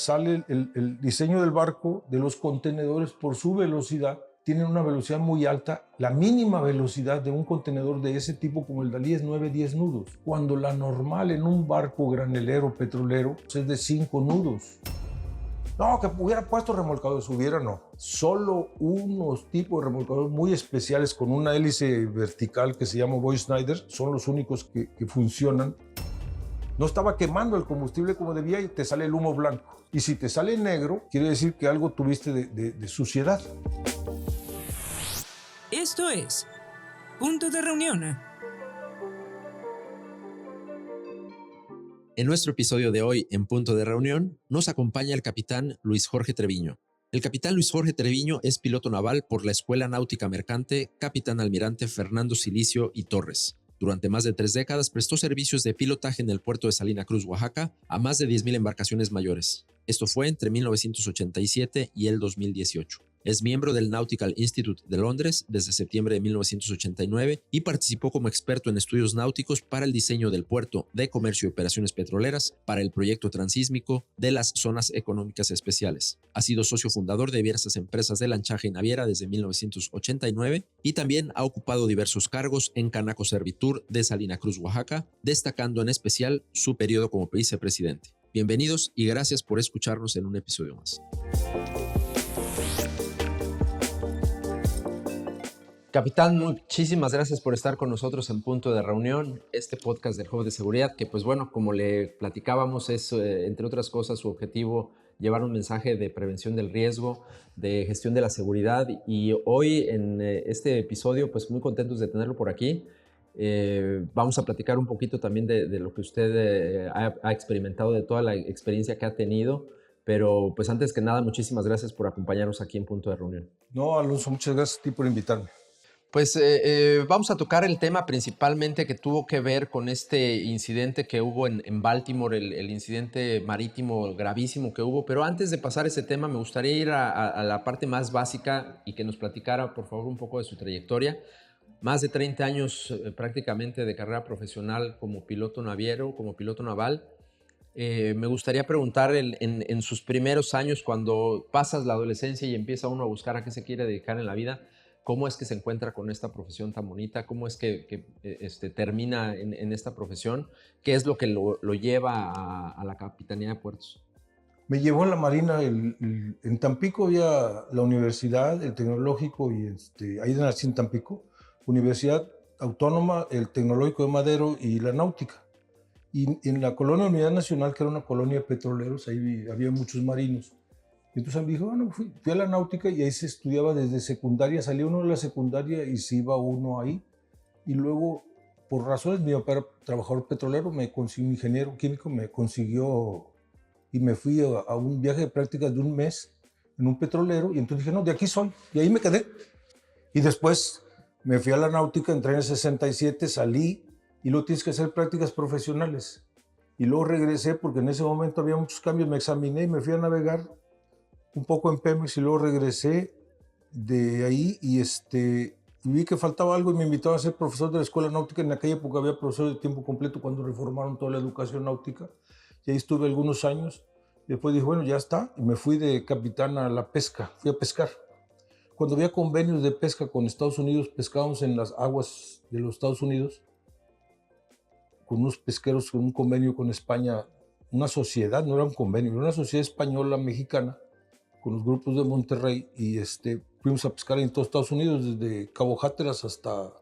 sale el diseño del barco, de los contenedores, por su velocidad, tienen una velocidad muy alta. La mínima velocidad de un contenedor de ese tipo como el Dalí es 9-10 nudos, cuando la normal en un barco granelero petrolero es de 5 nudos. No, que hubiera puesto remolcadores, no. Solo unos tipos de remolcadores muy especiales con una hélice vertical que se llama Boy-Schneider son los únicos que funcionan. No estaba quemando el combustible como debía y te sale el humo blanco. Y si te sale negro, quiere decir que algo tuviste de suciedad. Esto es Punto de Reunión. En nuestro episodio de hoy, en Punto de Reunión, nos acompaña el capitán Luis Jorge Treviño. El capitán Luis Jorge Treviño es piloto naval por la Escuela Náutica Mercante Capitán Almirante Fernando Silicio y Torres. Durante más de 3 décadas prestó servicios de pilotaje en el puerto de Salina Cruz, Oaxaca, a más de 10,000 embarcaciones mayores. Esto fue entre 1987 y el 2018. Es miembro del Nautical Institute de Londres desde septiembre de 1989 y participó como experto en estudios náuticos para el diseño del puerto de comercio y operaciones petroleras para el proyecto transísmico de las zonas económicas especiales. Ha sido socio fundador de diversas empresas de lanchaje y naviera desde 1989 y también ha ocupado diversos cargos en Canaco Servitur de Salina Cruz, Oaxaca, destacando en especial su periodo como vicepresidente. Bienvenidos y gracias por escucharnos en un episodio más. Capitán, muchísimas gracias por estar con nosotros en Punto de Reunión, este podcast del Hub de Seguridad, que pues bueno, como le platicábamos, es entre otras cosas su objetivo llevar un mensaje de prevención del riesgo, de gestión de la seguridad, y hoy en este episodio pues muy contentos de tenerlo por aquí. Vamos a platicar un poquito también de lo que usted ha experimentado, de toda la experiencia que ha tenido. Pero pues antes que nada, muchísimas gracias por acompañarnos aquí en Punto de Reunión. No, Alonso, muchas gracias a ti por invitarme. Pues vamos a tocar el tema principalmente que tuvo que ver con este incidente que hubo en Baltimore, el incidente marítimo gravísimo que hubo. Pero antes de pasar ese tema, me gustaría ir a la parte más básica y que nos platicara, por favor, un poco de su trayectoria. Más de 30 años prácticamente de carrera profesional como piloto naviero, como piloto naval. Me gustaría preguntar en sus primeros años, cuando pasas la adolescencia y empieza uno a buscar a qué se quiere dedicar en la vida, ¿cómo es que se encuentra con esta profesión tan bonita? ¿Cómo es que termina en esta profesión? ¿Qué es lo que lo lleva a la Capitanía de Puertos? Me llevó a la Marina, en Tampico había la universidad, el tecnológico, y ahí nací en Tampico, Universidad Autónoma, el Tecnológico de Madero y la Náutica. Y en la colonia Unidad Nacional, que era una colonia de petroleros, ahí había muchos marinos. Y entonces me dijo, bueno, fui a la náutica y ahí se estudiaba desde secundaria, salía uno de la secundaria y se iba uno ahí. Y luego, por razones, mi papá era trabajador petrolero, me consiguió un ingeniero químico, me consiguió y me fui a un viaje de prácticas de un mes en un petrolero y entonces dije, no, de aquí soy. Y ahí me quedé. Y después me fui a la náutica, entré en el 67, salí y luego tienes que hacer prácticas profesionales. Y luego regresé porque en ese momento había muchos cambios, me examiné y me fui a navegar un poco en Pemex y luego regresé de ahí y vi que faltaba algo y me invitaron a ser profesor de la escuela náutica. En aquella época había profesores de tiempo completo cuando reformaron toda la educación náutica y ahí estuve algunos años. Después dije, bueno, ya está, y me fui de capitán a la pesca, fui a pescar. Cuando había convenios de pesca con Estados Unidos, pescábamos en las aguas de los Estados Unidos con unos pesqueros, con un convenio con España, una sociedad, no era un convenio, era una sociedad española mexicana con los grupos de Monterrey y fuimos a pescar en todos Estados Unidos, desde Cabo Hatteras hasta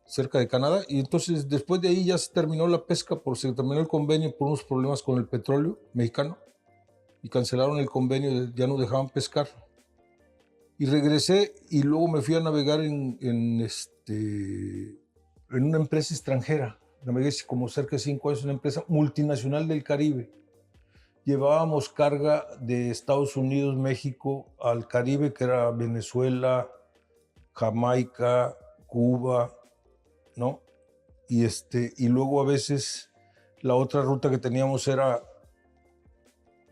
cerca de Canadá. Y entonces después de ahí ya se terminó la pesca, se terminó el convenio por unos problemas con el petróleo mexicano y cancelaron el convenio, ya no dejaban pescar. Y regresé y luego me fui a navegar en una empresa extranjera. Navegué como cerca de 5 años en una empresa multinacional del Caribe. Llevábamos carga de Estados Unidos, México al Caribe, que era Venezuela, Jamaica, Cuba, ¿no? Y luego a veces la otra ruta que teníamos era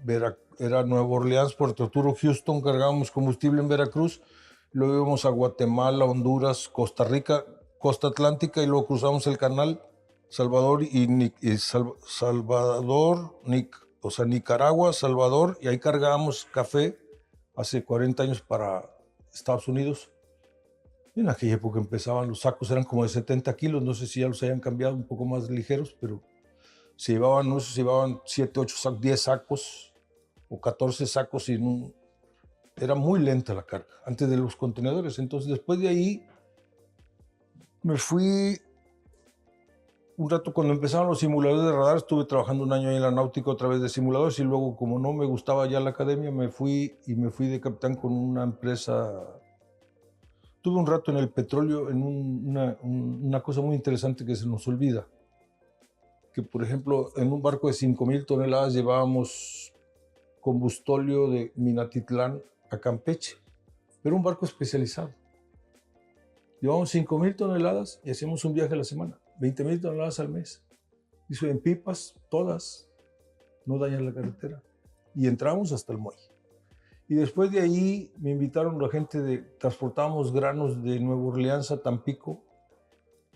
Nueva Orleans, Puerto Arturo, Houston, cargábamos combustible en Veracruz, luego íbamos a Guatemala, Honduras, Costa Rica, costa atlántica, y luego cruzamos el canal Salvador, o sea, Nicaragua, Salvador, y ahí cargábamos café hace 40 años para Estados Unidos. En aquella época empezaban, los sacos eran como de 70 kilos, no sé si ya los hayan cambiado un poco más ligeros, pero se llevaban, no sé, se llevaban 7, 8 sacos, 10 sacos o 14 sacos y era muy lenta la carga antes de los contenedores. Entonces, después de ahí me fui un rato. Cuando empezaron los simuladores de radar, estuve trabajando un año ahí en la náutica otra vez de simuladores, y luego, como no me gustaba ya la academia, me fui de capitán con una empresa. Tuve un rato en el petróleo, en una cosa muy interesante que se nos olvida, que por ejemplo en un barco de 5,000 toneladas llevábamos combustóleo de Minatitlán a Campeche, pero un barco especializado. Llevábamos 5,000 toneladas y hacíamos un viaje a la semana, 20,000 toneladas al mes. Hizo en pipas, todas, no dañan la carretera. Y entramos hasta el muelle. Y después de ahí me invitaron la gente transportábamos granos de Nueva Orleans a Tampico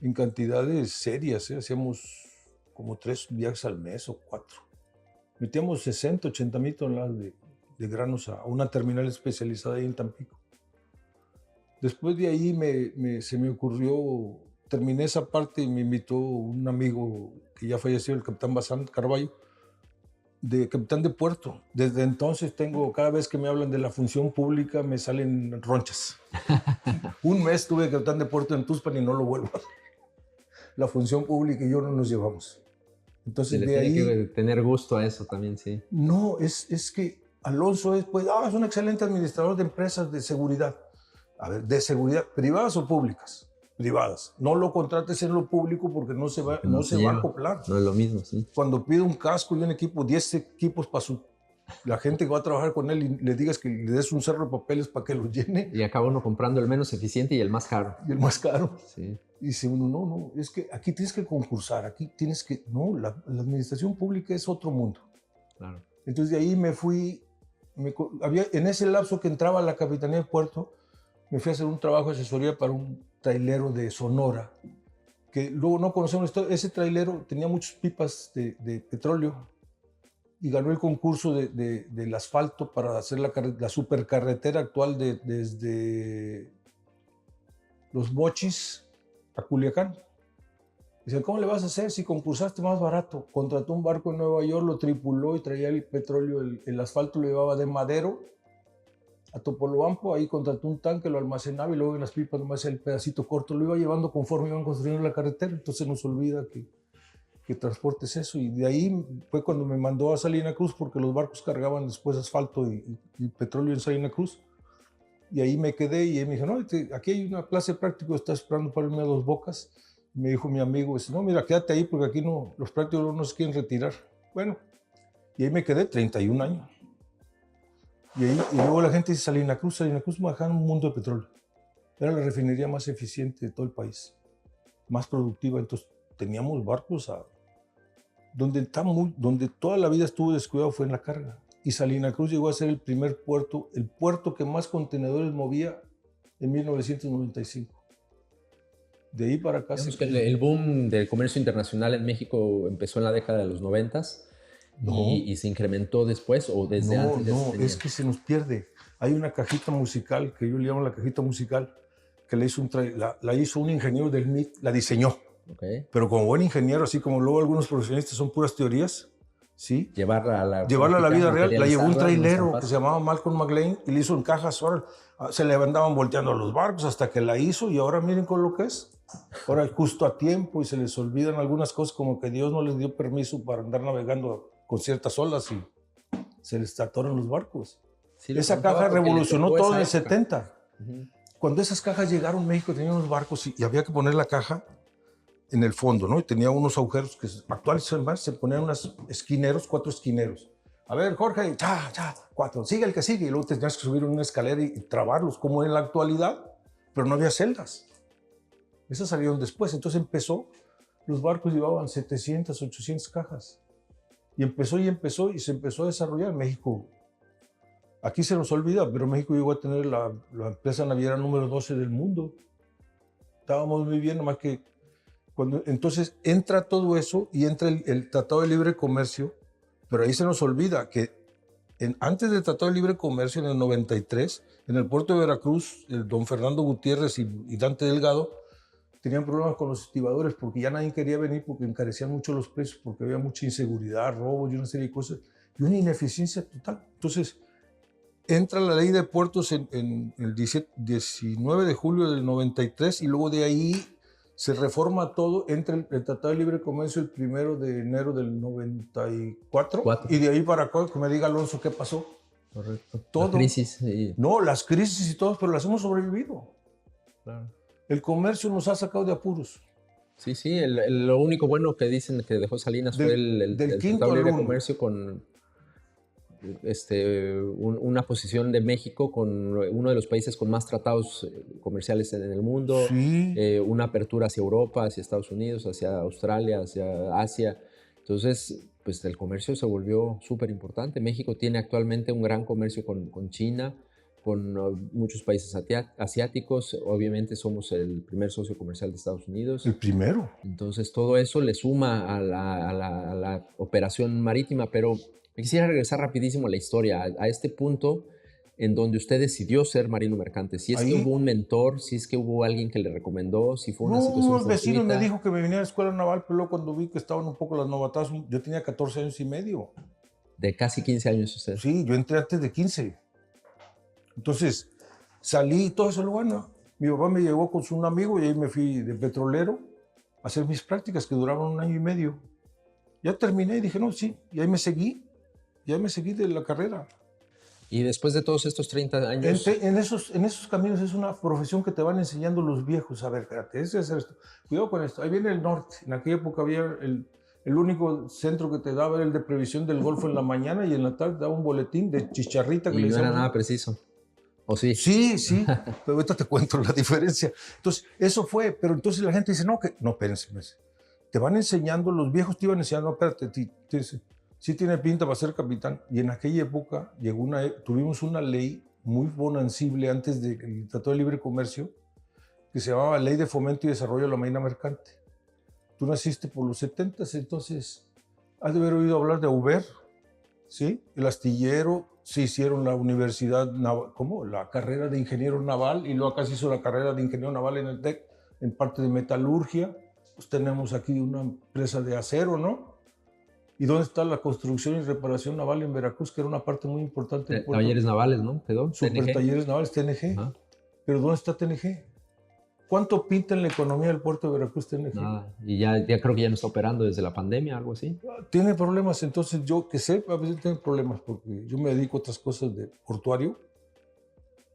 en cantidades serias, ¿eh? Hacíamos como 3 viajes al mes o 4. Metíamos 60, 80,000 toneladas de granos a una terminal especializada ahí en Tampico. Después de ahí se me ocurrió, terminé esa parte y me invitó un amigo que ya falleció, el capitán Bazán Carballo, de capitán de puerto. Desde entonces cada vez que me hablan de la función pública me salen ronchas. Un mes tuve capitán de puerto en Tuxpan y no lo vuelvo. La función pública y yo no nos llevamos. Entonces le de ahí... tiene que tener gusto a eso también, sí. No, es que Alonso es un excelente administrador de empresas de seguridad. A ver, ¿de seguridad privadas o públicas? Privadas. No lo contrates en lo público porque no se va a acoplar. No es lo mismo, sí. Cuando pide un casco y un equipo, 10 equipos para la gente que va a trabajar con él, y le digas que le des un cerro de papeles para que lo llene. Y acaba uno comprando el menos eficiente y el más caro. Y el más caro. Sí. Y dice uno, no, es que aquí tienes que concursar, aquí tienes que... No, la administración pública es otro mundo. Claro. Entonces de ahí me fui, en ese lapso que entraba a la Capitanía de Puerto, me fui a hacer un trabajo de asesoría para un trailero de Sonora, que luego no conocemos esto. Ese trailero tenía muchas pipas de petróleo y ganó el concurso del asfalto para hacer la supercarretera actual desde Los Mochis a Culiacán. Dicen, ¿cómo le vas a hacer si concursaste más barato? Contrató un barco en Nueva York, lo tripuló y traía el petróleo, el asfalto lo llevaba de Madero a Topolobampo, ahí contrató un tanque, lo almacenaba y luego en las pipas nomás el pedacito corto lo iba llevando conforme iban construyendo la carretera. Entonces nos olvida que transportes eso. Y de ahí fue cuando me mandó a Salina Cruz, porque los barcos cargaban después asfalto y petróleo en Salina Cruz. Y ahí me quedé y él me dijo, no, aquí hay una clase práctica, está esperando para irme a Dos Bocas. Y me dijo mi amigo, no, mira, quédate ahí porque aquí no, los prácticos no se quieren retirar. Bueno, y ahí me quedé 31 años. Y luego la gente dice, Salina Cruz manejaban un mundo de petróleo. Era la refinería más eficiente de todo el país, más productiva. Entonces teníamos barcos donde toda la vida estuvo descuidado fue en la carga. Y Salina Cruz llegó a ser el primer puerto, el puerto que más contenedores movía en 1995. De ahí para acá... El boom del comercio internacional en México empezó en la década de los 90s. No. ¿Y se incrementó después o desde antes? No, es que se nos pierde. Hay una cajita musical, que yo le llamo la cajita musical, que la hizo un ingeniero del MIT, la diseñó. Okay. Pero como buen ingeniero, así como luego algunos profesionistas son puras teorías, ¿sí? Llevarla a la vida real. La llevó un trailero que se llamaba Malcolm McLean y le hizo en cajas. Ahora se le andaban volteando los barcos hasta que la hizo y ahora miren con lo que es. Ahora justo a tiempo y se les olvidan algunas cosas, como que Dios no les dio permiso para andar navegando con ciertas olas y se les atoran los barcos. Sí, esa caja revolucionó todo en el 70. Cuando esas cajas llegaron, México tenía unos barcos y había que poner la caja en el fondo, ¿no? Y tenía unos agujeros que actuales se ponían unos esquineros, 4 esquineros. A ver, Jorge, 4, sigue el que sigue. Y luego tenías que subir una escalera y trabarlos, como en la actualidad, pero no había celdas. Esas salieron después. Entonces los barcos llevaban 700, 800 cajas. Y empezó y se empezó a desarrollar. México, aquí se nos olvida, pero México llegó a tener la empresa naviera número 12 del mundo. Estábamos muy bien, nomás que entonces entra todo eso y entra el Tratado de Libre Comercio, Pero ahí se nos olvida que antes del Tratado de Libre Comercio, en el 93, en el puerto de Veracruz, el don Fernando Gutiérrez y Dante Delgado tenían problemas con los estibadores porque ya nadie quería venir porque encarecían mucho los precios, porque había mucha inseguridad, robos y una serie de cosas, y una ineficiencia total. Entonces, entra la ley de puertos en el 19 de julio del 93 y luego de ahí se reforma todo, entra el Tratado de Libre Comercio el 1 de enero del 94 y de ahí para acá, que me diga Alonso qué pasó. Correcto. Todo. La crisis. Y... No, las crisis y todo, pero las hemos sobrevivido. Claro. El comercio nos ha sacado de apuros. Sí, sí, lo único bueno que dicen que dejó Salinas fue el Tratado de Libre Comercio con una posición de México con uno de los países con más tratados comerciales en el mundo, sí. Una apertura hacia Europa, hacia Estados Unidos, hacia Australia, hacia Asia. Entonces, pues el comercio se volvió súper importante. México tiene actualmente un gran comercio con China, con muchos países asiáticos. Obviamente somos el primer socio comercial de Estados Unidos. El primero. Entonces todo eso le suma a la operación marítima, pero me quisiera regresar rapidísimo a la historia, a este punto en donde usted decidió ser marino mercante. Si es que hubo un mentor, si es que hubo alguien que le recomendó, si fue una situación un vecino fortuita. me dijo que me viniera a la escuela naval, pero luego cuando vi que estaban un poco las novatadas, yo tenía 14 años y medio. De casi 15 años usted. Sí, yo entré antes de 15. Entonces, salí y todo eso, bueno, mi papá me llevó con un amigo y ahí me fui de petrolero a hacer mis prácticas que duraban 1 año y medio. Ya terminé y dije, no, sí, y ahí me seguí de la carrera. Y después de todos estos 30 años... En esos caminos es una profesión que te van enseñando los viejos. A ver, espérate, es hacer esto. Cuidado con esto. Ahí viene el norte. En aquella época había el único centro que te daba era el de previsión del Golfo en la mañana y en la tarde daba un boletín de chicharrita. Que y le no era nada preciso. ¿O sí? Sí, sí, pero ahorita te cuento la diferencia. Entonces, eso fue, pero entonces la gente dice, no, espérense, te van enseñando, los viejos te iban enseñando, no, espérate, sí tiene pinta para ser capitán. Y en aquella época tuvimos una ley muy bonancible antes del Tratado de Libre Comercio, que se llamaba Ley de Fomento y Desarrollo de la Marina Mercante. Tú naciste por los 70s, entonces has de haber oído hablar de Auber, ¿sí? El astillero, se hicieron la universidad naval, ¿cómo? La carrera de ingeniero naval, y luego acá se hizo la carrera de ingeniero naval en el TEC, en parte de metalurgia. Pues tenemos aquí una empresa de acero, ¿no? ¿Y dónde está la construcción y reparación naval en Veracruz, que era una parte muy importante del puerto? Talleres navales, ¿no? ¿Quedó? Super talleres navales, TNG. Ajá. ¿Pero dónde está TNG? ¿Cuánto pinta en la economía del puerto de Veracruz TNG? Nada. Y ya creo que ya no está operando desde la pandemia, algo así. Tiene problemas, entonces yo que sé, a veces tengo problemas porque yo me dedico a otras cosas de portuario,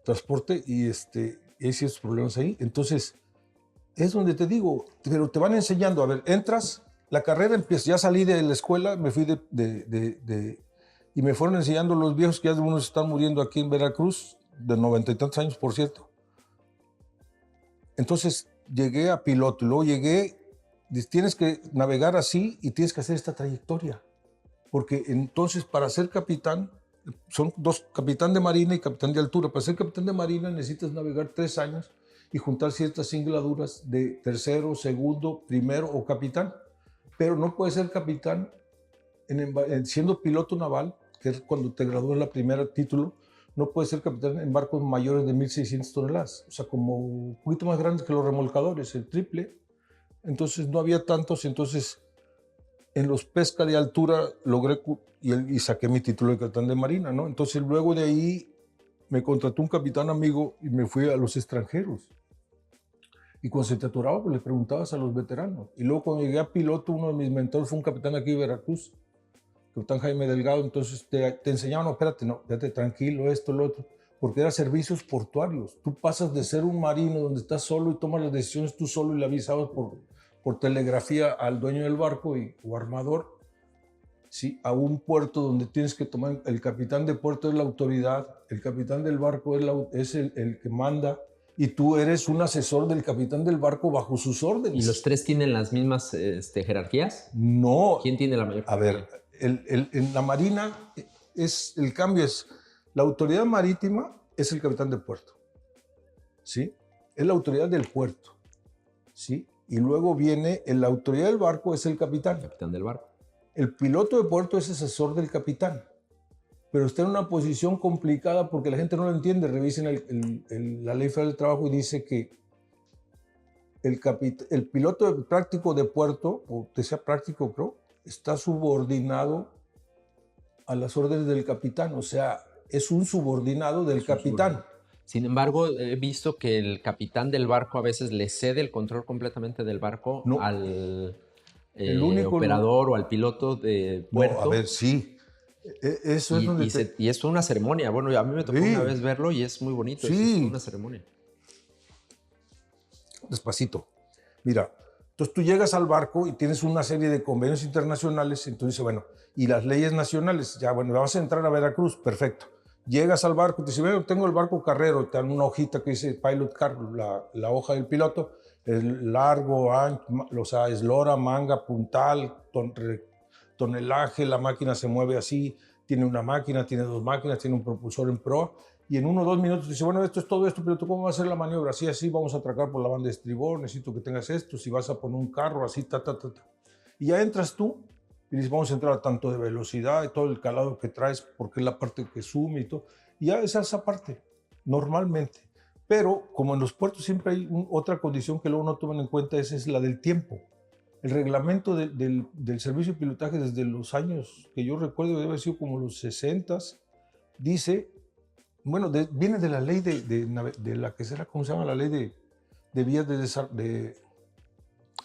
transporte, y hay ciertos problemas ahí. Entonces, es donde te digo, pero te van enseñando, a ver, entras, la carrera empieza, ya salí de la escuela, me fui y me fueron enseñando los viejos que ya algunos están muriendo aquí en Veracruz, de 90 y tantos años, por cierto. Entonces llegué a piloto, luego tienes que navegar así y tienes que hacer esta trayectoria. Porque entonces para ser capitán, son dos, capitán de marina y capitán de altura. Para ser capitán de marina necesitas navegar 3 años y juntar ciertas singladuras de tercero, segundo, primero o capitán. Pero no puedes ser capitán siendo piloto naval, que es cuando te gradúas la primera título. No puede ser capitán en barcos mayores de 1.600 toneladas, o sea, como un poquito más grandes que los remolcadores, el triple. Entonces no había tantos, entonces en los pesca de altura logré y saqué mi título de capitán de marina, ¿no? Entonces luego de ahí me contrató un capitán amigo y me fui a los extranjeros. Y cuando se te atoraba, pues le preguntabas a los veteranos. Y luego cuando llegué a piloto, uno de mis mentores fue un capitán aquí de Veracruz, capitán Jaime Delgado. Entonces te enseñaban, no, espérate, no, quédate tranquilo, esto, lo otro, porque eran servicios portuarios. Tú pasas de ser un marino donde estás solo y tomas las decisiones tú solo y le avisabas por telegrafía al dueño del barco o armador, ¿sí? A un puerto donde tienes que tomar, el capitán de puerto es la autoridad, el capitán del barco es el que manda, y tú eres un asesor del capitán del barco bajo sus órdenes. ¿Y los tres tienen las mismas jerarquías? No. ¿Quién tiene la mayor jerarquía? A ver, en la marina el cambio es, la autoridad marítima es el capitán del puerto, ¿sí? Es la autoridad del puerto, ¿sí? Y luego viene la autoridad del barco, es el capitán. El capitán del barco. El piloto de puerto es asesor del capitán, pero está en una posición complicada porque la gente no lo entiende. Revisen la Ley Federal del Trabajo y dice que el piloto práctico de puerto, o que sea práctico, creo, está subordinado a las órdenes del capitán, o sea, es un subordinado del capitán. Sin embargo, he visto que el capitán del barco a veces le cede el control completamente del barco No. al El único operador o al piloto de puerto. No, a ver, sí. Eso es donde y es toda una ceremonia. Bueno, a mí me tocó una vez verlo y es muy bonito. Sí. Es toda una ceremonia. Despacito. Mira, entonces tú llegas al barco y tienes una serie de convenios internacionales, entonces bueno, y las leyes nacionales, ya bueno, vas a entrar a Veracruz, perfecto. Llegas al barco, te dice, bueno, tengo el barco carrero, te dan una hojita que dice Pilot Car, la hoja del piloto, es largo, ancho, o sea, eslora, manga, puntal, tonelaje, la máquina se mueve así, tiene una máquina, tiene dos máquinas, tiene un propulsor en proa, y en 1 o 2 minutos dice, bueno, esto es todo esto, piloto, ¿cómo va a ser la maniobra? Así, así, vamos a atracar por la banda de estribor, necesito que tengas esto, si vas a poner un carro, así, ta. Y ya entras tú y dices, vamos a entrar a tanto de velocidad y todo el calado que traes, porque es la parte que sume y todo. Y ya esa parte, normalmente. Pero como en los puertos siempre hay otra condición que luego no toman en cuenta, esa es la del tiempo. El reglamento del servicio de pilotaje desde los años que yo recuerdo, debe haber sido como los 60s, dice, bueno, viene de la ley de la que será, ¿cómo se llama? La ley de vías de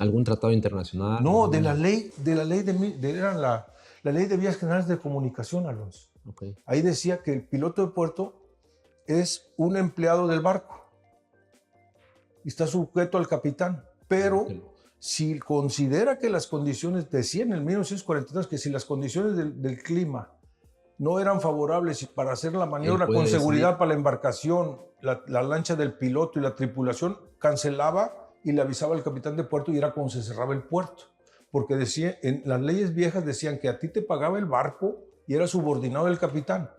¿Algún tratado internacional? no, de la ley era la ley de vías generales de comunicación, Alonso. Okay. Ahí decía que el piloto de puerto es un empleado del barco y está sujeto al capitán, pero si considera que las condiciones, decía en el 1943 que si las condiciones del clima no eran favorables para hacer la maniobra con seguridad para la embarcación, la lancha del piloto y la tripulación, cancelaba y le avisaba al capitán de puerto y era cuando se cerraba el puerto. Porque decía, en las leyes viejas decían que a ti te pagaba el barco y era subordinado del capitán,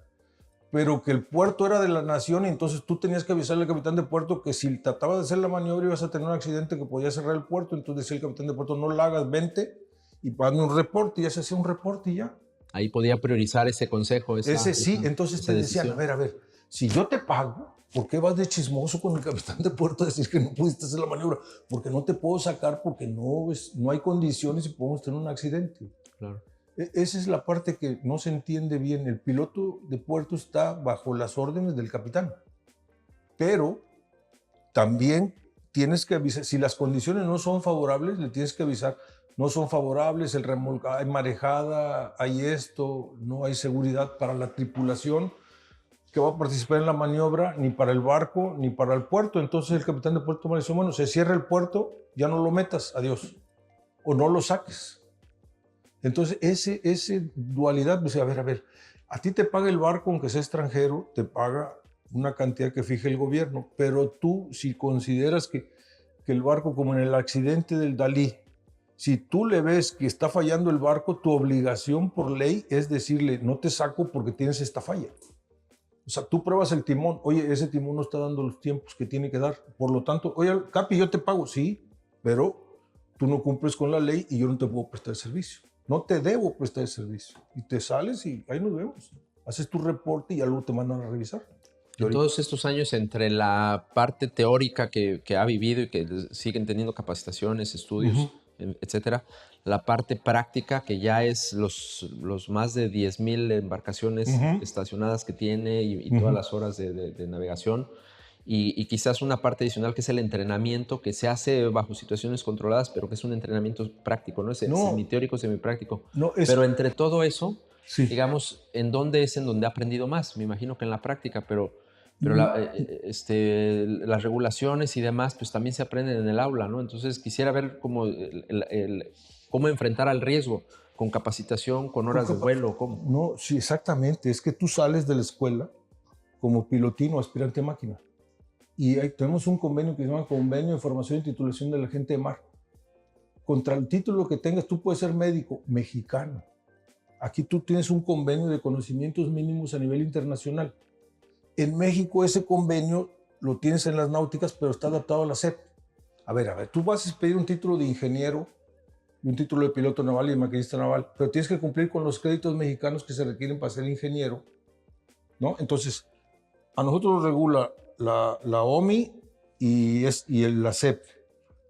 pero que el puerto era de la nación y entonces tú tenías que avisarle al capitán de puerto que si trataba de hacer la maniobra ibas a tener un accidente que podía cerrar el puerto, entonces decía el capitán de puerto, no la hagas, vente y hazme un reporte, y ya se hacía un reporte y ya. Ahí podía priorizar ese consejo. Entonces te decían, a ver, si yo te pago, ¿por qué vas de chismoso con el capitán de puerto a decir que no pudiste hacer la maniobra? Porque no te puedo sacar porque no hay condiciones y podemos tener un accidente. Claro. Esa es la parte que no se entiende bien. El piloto de puerto está bajo las órdenes del capitán, pero también tienes que avisar, si las condiciones no son favorables, le tienes que avisar, no son favorables, el remolcado, hay marejada, hay esto, no hay seguridad para la tripulación que va a participar en la maniobra, ni para el barco, ni para el puerto. Entonces el capitán de puerto me dice, bueno, se cierra el puerto, ya no lo metas, adiós, o no lo saques. Entonces ese dualidad, pues, a ver, a ti te paga el barco, aunque sea extranjero, te paga una cantidad que fije el gobierno, pero tú, si consideras que el barco, como en el accidente del Dalí, si tú le ves que está fallando el barco, tu obligación por ley es decirle, no te saco porque tienes esta falla. O sea, tú pruebas el timón, oye, ese timón no está dando los tiempos que tiene que dar, por lo tanto, oye, Capi, yo te pago, sí, pero tú no cumples con la ley y yo no te puedo prestar el servicio. No te debo prestar el servicio. Y te sales y ahí nos vemos. Haces tu reporte y ya luego te mandan a revisar. En todos estos años, entre la parte teórica que ha vivido y que siguen teniendo capacitaciones, estudios, etcétera, la parte práctica, que ya es los más de 10,000 embarcaciones estacionadas que tiene y todas las horas de navegación, y quizás una parte adicional que es el entrenamiento, que se hace bajo situaciones controladas, pero que es un entrenamiento práctico, ¿no? Es semiteórico, semipráctico. Pero entre todo eso, digamos, ¿en dónde es en donde ha aprendido más? Me imagino que en la práctica, pero las regulaciones y demás, pues también se aprenden en el aula, ¿no? Entonces quisiera ver cómo enfrentar al riesgo, con capacitación, con horas de vuelo, ¿cómo? No, sí, exactamente. Es que tú sales de la escuela como pilotín o aspirante a máquina. Y ahí tenemos un convenio que se llama Convenio de Formación y Titulación de la Gente de Mar. Contra el título que tengas, tú puedes ser médico mexicano. Aquí tú tienes un convenio de conocimientos mínimos a nivel internacional. En México ese convenio lo tienes en las náuticas, pero está adaptado a la SEP. A ver, tú vas a pedir un título de ingeniero y un título de piloto naval y de maquinista naval, pero tienes que cumplir con los créditos mexicanos que se requieren para ser ingeniero, ¿no? Entonces, a nosotros nos regula la OMI y la SEP.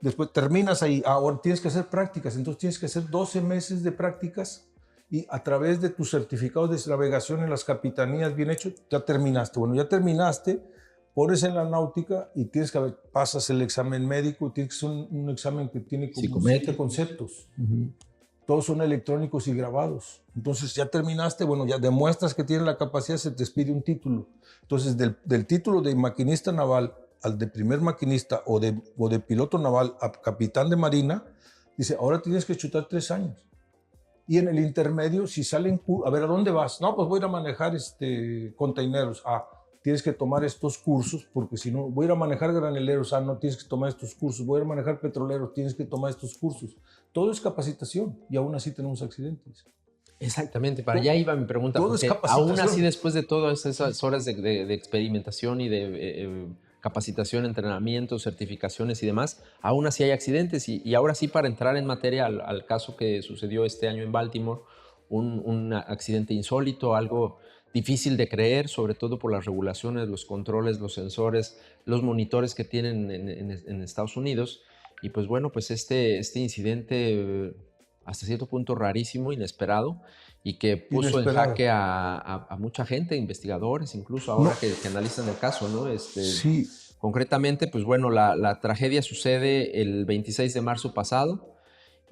Después terminas ahí, ahora tienes que hacer prácticas, entonces tienes que hacer 12 meses de prácticas y a través de tus certificados de navegación en las capitanías bien hecho, ya terminaste. Bueno, ya terminaste, pones en la náutica y pasas el examen médico, tienes que hacer un examen que tiene como 7 conceptos. Todos son electrónicos y grabados. Entonces ya terminaste, bueno, ya demuestras que tienes la capacidad, se te expide un título. Entonces del título de maquinista naval al de primer maquinista o de piloto naval a capitán de marina, dice, ahora tienes que chutar 3 años. Y en el intermedio, si salen, a ver, ¿a dónde vas? No, pues voy a ir a manejar containeros. Tienes que tomar estos cursos, porque si no, voy a ir a manejar graneleros, no, tienes que tomar estos cursos. Voy a ir a manejar petroleros, tienes que tomar estos cursos. Todo es capacitación y aún así tenemos accidentes. Exactamente, para allá iba mi pregunta. Todo es capacitación. Aún así, después de todas esas horas de experimentación y de capacitación, entrenamiento, certificaciones y demás, aún así hay accidentes. Y ahora sí, para entrar en materia al caso que sucedió este año en Baltimore, un accidente insólito, algo difícil de creer, sobre todo por las regulaciones, los controles, los sensores, los monitores que tienen en Estados Unidos. Y pues bueno, pues este incidente hasta cierto punto rarísimo, inesperado, y que puso en jaque a mucha gente, investigadores, incluso ahora que analizan el caso, ¿no? Sí. Concretamente, pues bueno, la tragedia sucede el 26 de marzo pasado,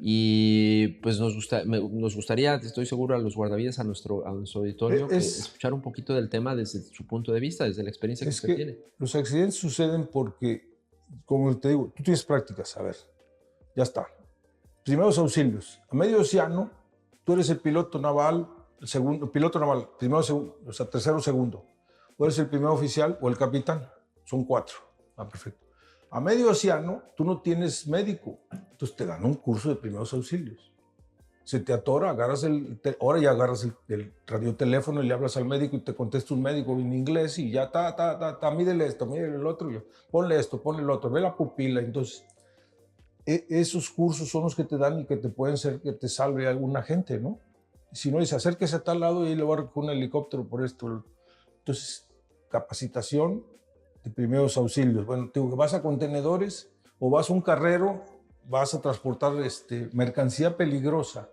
y pues nos gustaría, estoy seguro, a los guardavidas, a nuestro auditorio, escuchar un poquito del tema desde su punto de vista, desde la experiencia que usted tiene. Los accidentes suceden porque, como te digo, tú tienes prácticas, a ver, ya está. Primeros auxilios. A medio océano, tú eres el piloto naval, primero, segundo, o sea, tercero, segundo. O eres el primer oficial o el capitán. Son 4. Perfecto. A medio océano, tú no tienes médico. Entonces te dan un curso de primeros auxilios. Se te atora, ahora ya agarras el radioteléfono y le hablas al médico y te contesta un médico en inglés y ya mídele esto, mídele el otro, ponle esto, ponle el otro, ve la pupila. Entonces, esos cursos son los que te dan y que te pueden ser que te salve alguna gente, ¿no? Si no, dice, acérquese a tal lado y ahí le va a recoger un helicóptero por esto. Entonces, capacitación de primeros auxilios. Bueno, te digo que vas a contenedores o vas a un carrero, vas a transportar mercancía peligrosa,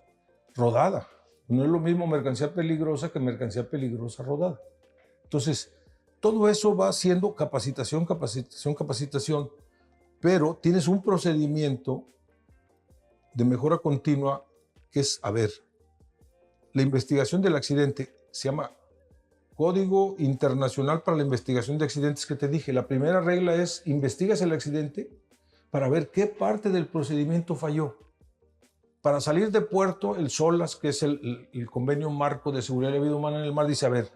rodada. No es lo mismo mercancía peligrosa que mercancía peligrosa rodada. Entonces, todo eso va siendo capacitación, capacitación, capacitación. Pero tienes un procedimiento de mejora continua que es, a ver, la investigación del accidente se llama Código Internacional para la Investigación de Accidentes que te dije. La primera regla es, investigas el accidente para ver qué parte del procedimiento falló. Para salir de puerto, el SOLAS, que es el Convenio Marco de Seguridad de la Vida Humana en el Mar, dice, a ver,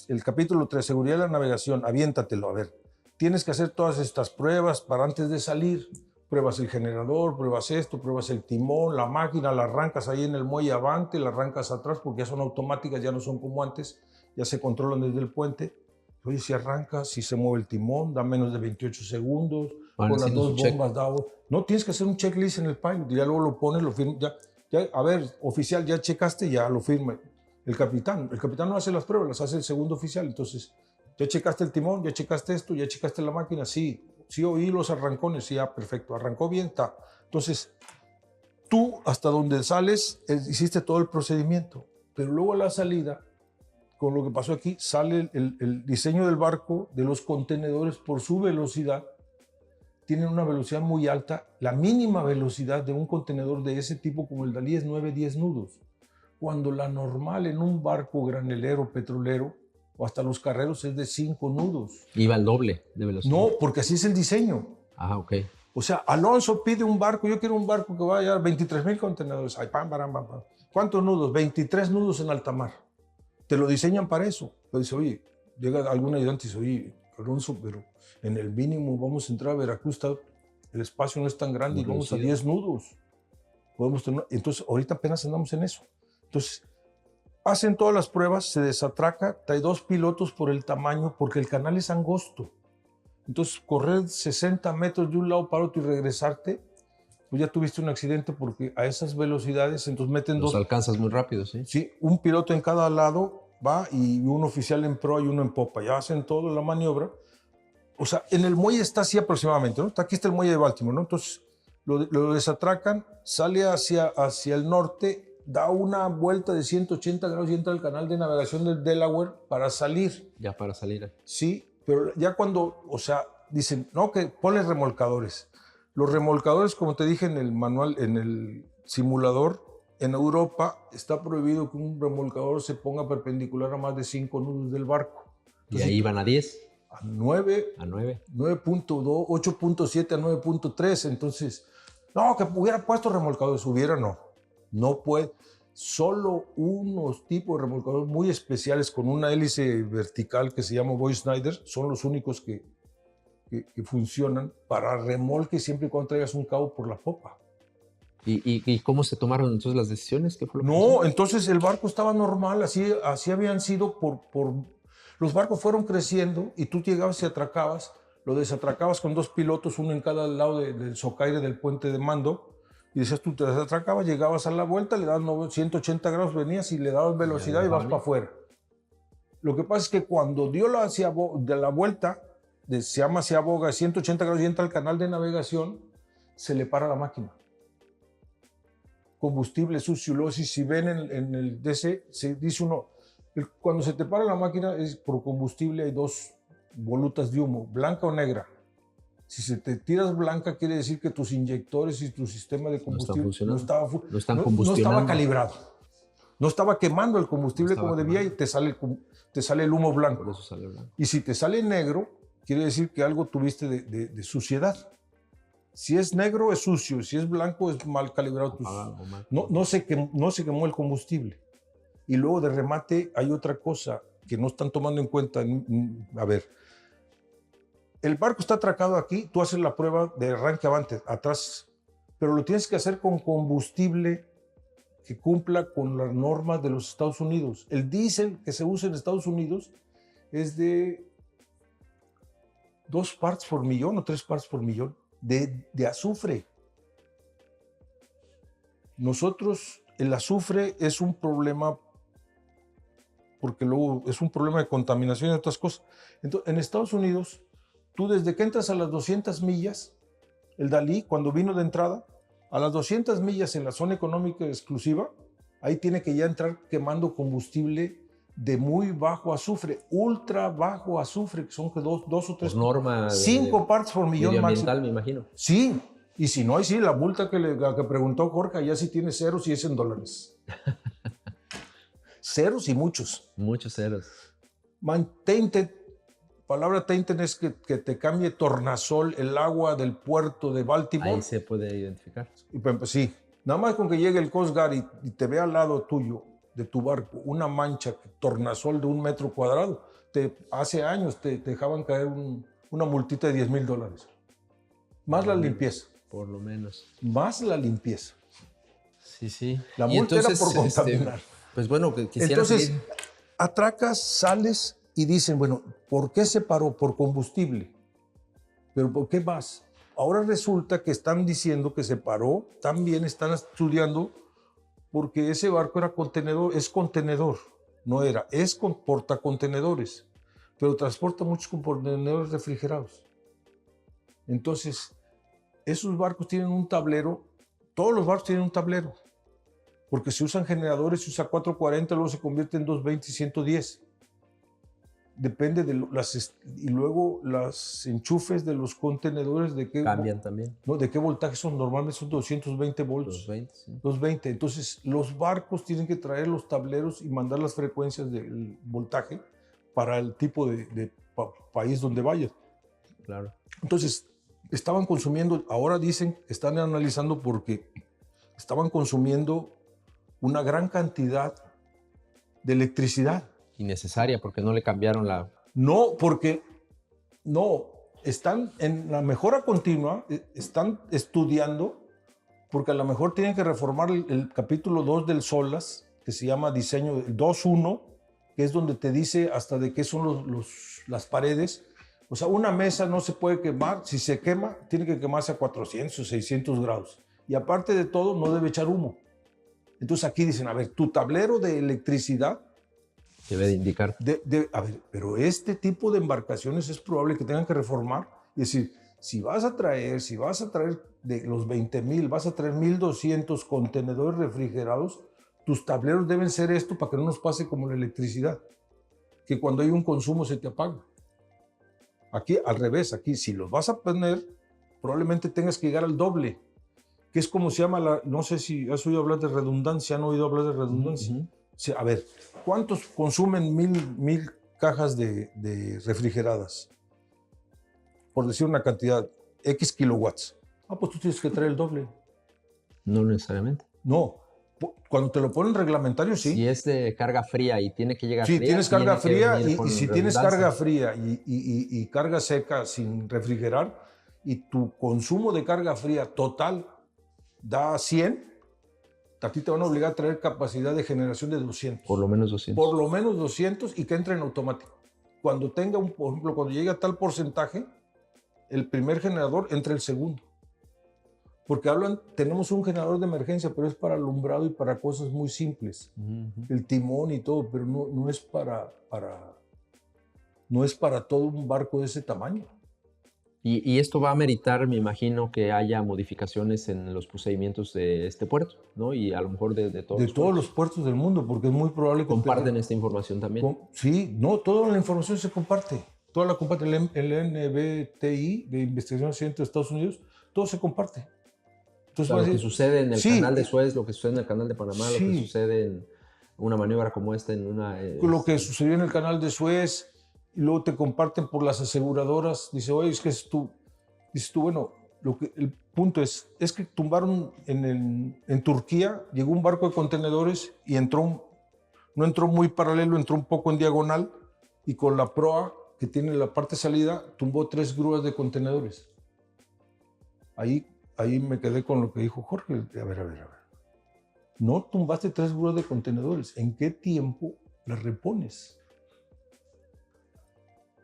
el capítulo 3, Seguridad de la Navegación, aviéntatelo, a ver. Tienes que hacer todas estas pruebas para antes de salir. Pruebas el generador, pruebas esto, pruebas el timón, la máquina, la arrancas ahí en el muelle avante, la arrancas atrás porque ya son automáticas, ya no son como antes, ya se controlan desde el puente. Oye, si arranca, si se mueve el timón, da menos de 28 segundos, con las 2 bombas de agua. No, tienes que hacer un checklist en el pilot, ya luego lo pones, lo firmas, ya, a ver, oficial, ya checaste, ya lo firma el capitán. El capitán no hace las pruebas, las hace el segundo oficial, entonces... ¿Ya checaste el timón? ¿Ya checaste esto? ¿Ya checaste la máquina? Sí. Sí oí los arrancones. Sí, perfecto. Arrancó bien, está. Entonces, tú hasta donde sales hiciste todo el procedimiento. Pero luego a la salida, con lo que pasó aquí, sale el diseño del barco, de los contenedores por su velocidad. Tienen una velocidad muy alta. La mínima velocidad de un contenedor de ese tipo como el Dalí es 9-10 nudos. Cuando la normal en un barco granelero, petrolero, o hasta los carreros es de 5 nudos. Iba al doble de velocidad. No, porque así es el diseño. Ok. O sea, Alonso pide un barco, yo quiero un barco que vaya a 23,000 contenedores. Ay, pam, pam, pam, pam. ¿Cuántos nudos? 23 nudos en alta mar. Te lo diseñan para eso. Pero dice, oye, llega algún ayudante y dice, oye, Alonso, pero en el mínimo vamos a entrar a Veracruz, el espacio no es tan grande y vamos a 10 nudos. Entonces, ahorita apenas andamos en eso. Entonces, hacen todas las pruebas, se desatraca, trae 2 pilotos por el tamaño, porque el canal es angosto. Entonces, correr 60 metros de un lado para otro y regresarte, pues ya tuviste un accidente porque a esas velocidades entonces meten Los dos, alcanzas muy rápido, sí. sí, un piloto en cada lado va y un oficial en proa y uno en popa, ya hacen toda la maniobra. O sea, en el muelle está así aproximadamente, ¿no? Aquí está el muelle de Baltimore, ¿no? Entonces lo desatracan, sale hacia el norte, da una vuelta de 180 grados y entra al canal de navegación del Delaware para salir. Ya para salir. Sí, pero ya cuando, o sea, dicen, no, que ponle remolcadores. Los remolcadores, como te dije en el manual, en el simulador, en Europa está prohibido que un remolcador se ponga perpendicular a más de 5 nudos del barco. Y ahí van a 10. A 9, A 9. 9.2, 8.7 a 9.3. Entonces, no, que hubiera puesto remolcadores, no puede. Solo unos tipos de remolcadores muy especiales con una hélice vertical que se llama Boy Snyder son los únicos que funcionan para remolque siempre y cuando traigas un cabo por la popa. ¿Y cómo se tomaron entonces las decisiones? ¿Qué fue lo que No, pasó? entonces el barco estaba normal, así habían sido los barcos fueron creciendo y tú llegabas y atracabas, lo desatracabas con dos pilotos, uno en cada lado del socaire del puente de mando, y decías tú te desatracabas, llegabas a la vuelta, le dabas 180 grados, venías y le dabas velocidad y vas para afuera. Lo que pasa es que cuando dio de la vuelta, se llama hacia boga, 180 grados y entra al canal de navegación, se le para la máquina. Combustible sucio, si ven en el DC, se dice uno, cuando se te para la máquina es por combustible, hay dos volutas de humo, blanca o negra. Si se te tiras blanca, quiere decir que tus inyectores y tu sistema de combustible no estaba calibrado. No estaba quemando el combustible como debía y te sale el humo blanco. Por eso sale blanco. Y si te sale negro, quiere decir que algo tuviste de suciedad. Si es negro es sucio, si es blanco es mal calibrado. No se quemó el combustible. Y luego de remate hay otra cosa que no están tomando en cuenta. A ver, el barco está atracado aquí, tú haces la prueba de arranque avante, atrás, pero lo tienes que hacer con combustible que cumpla con las normas de los Estados Unidos. El diésel que se usa en Estados Unidos es de 2 parts por millón o 3 parts por millón de azufre. Nosotros, el azufre es un problema porque luego es un problema de contaminación y otras cosas. Entonces, en Estados Unidos, tú desde que entras a las 200 millas, el Dalí, cuando vino de entrada, a las 200 millas en la zona económica exclusiva, ahí tiene que ya entrar quemando combustible de muy bajo azufre, ultra bajo azufre, que son dos o tres. Por norma. 5 parts por millón medioambiental, máximo. me imagino. Sí, y si no, ahí sí, la multa que preguntó Jorge, ya sí tiene ceros y es en dólares. Ceros y muchos. Muchos ceros. Tainted, palabra tainted es que te cambie tornasol el agua del puerto de Baltimore. Ahí se puede identificar. Y, pues, sí, nada más con que llegue el Coast Guard y te vea al lado tuyo, de tu barco, una mancha, tornasol de 1 metro cuadrado, hace años te dejaban caer una multita de $10,000. Más la limpieza. Por lo menos. Más la limpieza. Sí, sí. La multa entonces, era por contaminar. Pues bueno, quisiera entonces, seguir. Atracas, sales y dicen, bueno, ¿por qué se paró? Por combustible. ¿Pero por qué más? Ahora resulta que están diciendo que se paró, también están estudiando porque ese barco era contenedor, es contenedor, es portacontenedores, pero transporta muchos contenedores refrigerados. Entonces, esos barcos tienen un tablero, todos los barcos tienen un tablero, porque se usan generadores, se usa 440, luego se convierte en 220 y 110. Depende y luego los enchufes de los contenedores cambian también. No, de qué voltaje son, normalmente son 220 volts. 220, sí. 220. Entonces, los barcos tienen que traer los tableros y mandar las frecuencias del voltaje para el tipo de país donde vayan. Claro. Entonces, estaban consumiendo, ahora dicen, están analizando porque estaban consumiendo una gran cantidad de electricidad. Innecesaria porque no le cambiaron la... No, están en la mejora continua, están estudiando, porque a lo mejor tienen que reformar el capítulo 2 del SOLAS, que se llama diseño 2.1, que es donde te dice hasta de qué son las paredes. O sea, una mesa no se puede quemar, si se quema, tiene que quemarse a 400 o 600 grados. y aparte de todo no debe echar humo. Entonces aquí dicen, a ver, tu tablero de electricidad Debe de indicar. a ver, pero este tipo de embarcaciones es probable que tengan que reformar. Es decir, si vas a traer de los 20,000, vas a traer 1,200 contenedores refrigerados, tus tableros deben ser esto para que no nos pase como la electricidad, que cuando hay un consumo se te apaga. Aquí, al revés, aquí si los vas a poner, probablemente tengas que llegar al doble, que es como se llama, no sé si has oído hablar de redundancia, ¿han oído hablar de redundancia? Uh-huh. O sea, a ver, ¿cuántos consumen mil cajas de refrigeradas? Por decir una cantidad, X kilowatts. Pues tú tienes que traer el doble. No necesariamente. No, cuando te lo ponen reglamentario, sí. Si es de carga fría y tiene que llegar sí, fría. Tienes carga fría y si tienes redundancia. carga fría y carga seca sin refrigerar y tu consumo de carga fría total da 100, a ti te van a obligar a traer capacidad de generación de 200. Por lo menos 200. Por lo menos 200 y que entre en automático. Cuando tenga por ejemplo, cuando llegue a tal porcentaje, el primer generador entra el segundo. Porque tenemos un generador de emergencia, pero es para alumbrado y para cosas muy simples. Uh-huh. El timón y todo, pero no es para todo un barco de ese tamaño. Y esto va a meritar, me imagino, que haya modificaciones en los procedimientos de este puerto, ¿no? Y a lo mejor de todos de todos los puertos del mundo, porque es muy probable que... ¿Comparten esta información también? Sí, no, toda la información se comparte. Toda la comparte el NBTI de Investigación Accidente de Estados Unidos, todo se comparte. Entonces, lo que sucede en el sí, canal de Suez, lo que sucede en el canal de Panamá, sí, lo que sucede en una maniobra como esta, en una... lo que sucedió en el canal de Suez, y luego te comparten por las aseguradoras. Dice, oye, es que dices tú, bueno, el punto es que tumbaron en Turquía, llegó un barco de contenedores y no entró muy paralelo, entró un poco en diagonal y con la proa que tiene la parte salida, tumbó 3 grúas de contenedores. Ahí me quedé con lo que dijo Jorge. A ver. No tumbaste 3 grúas de contenedores. ¿En qué tiempo las repones?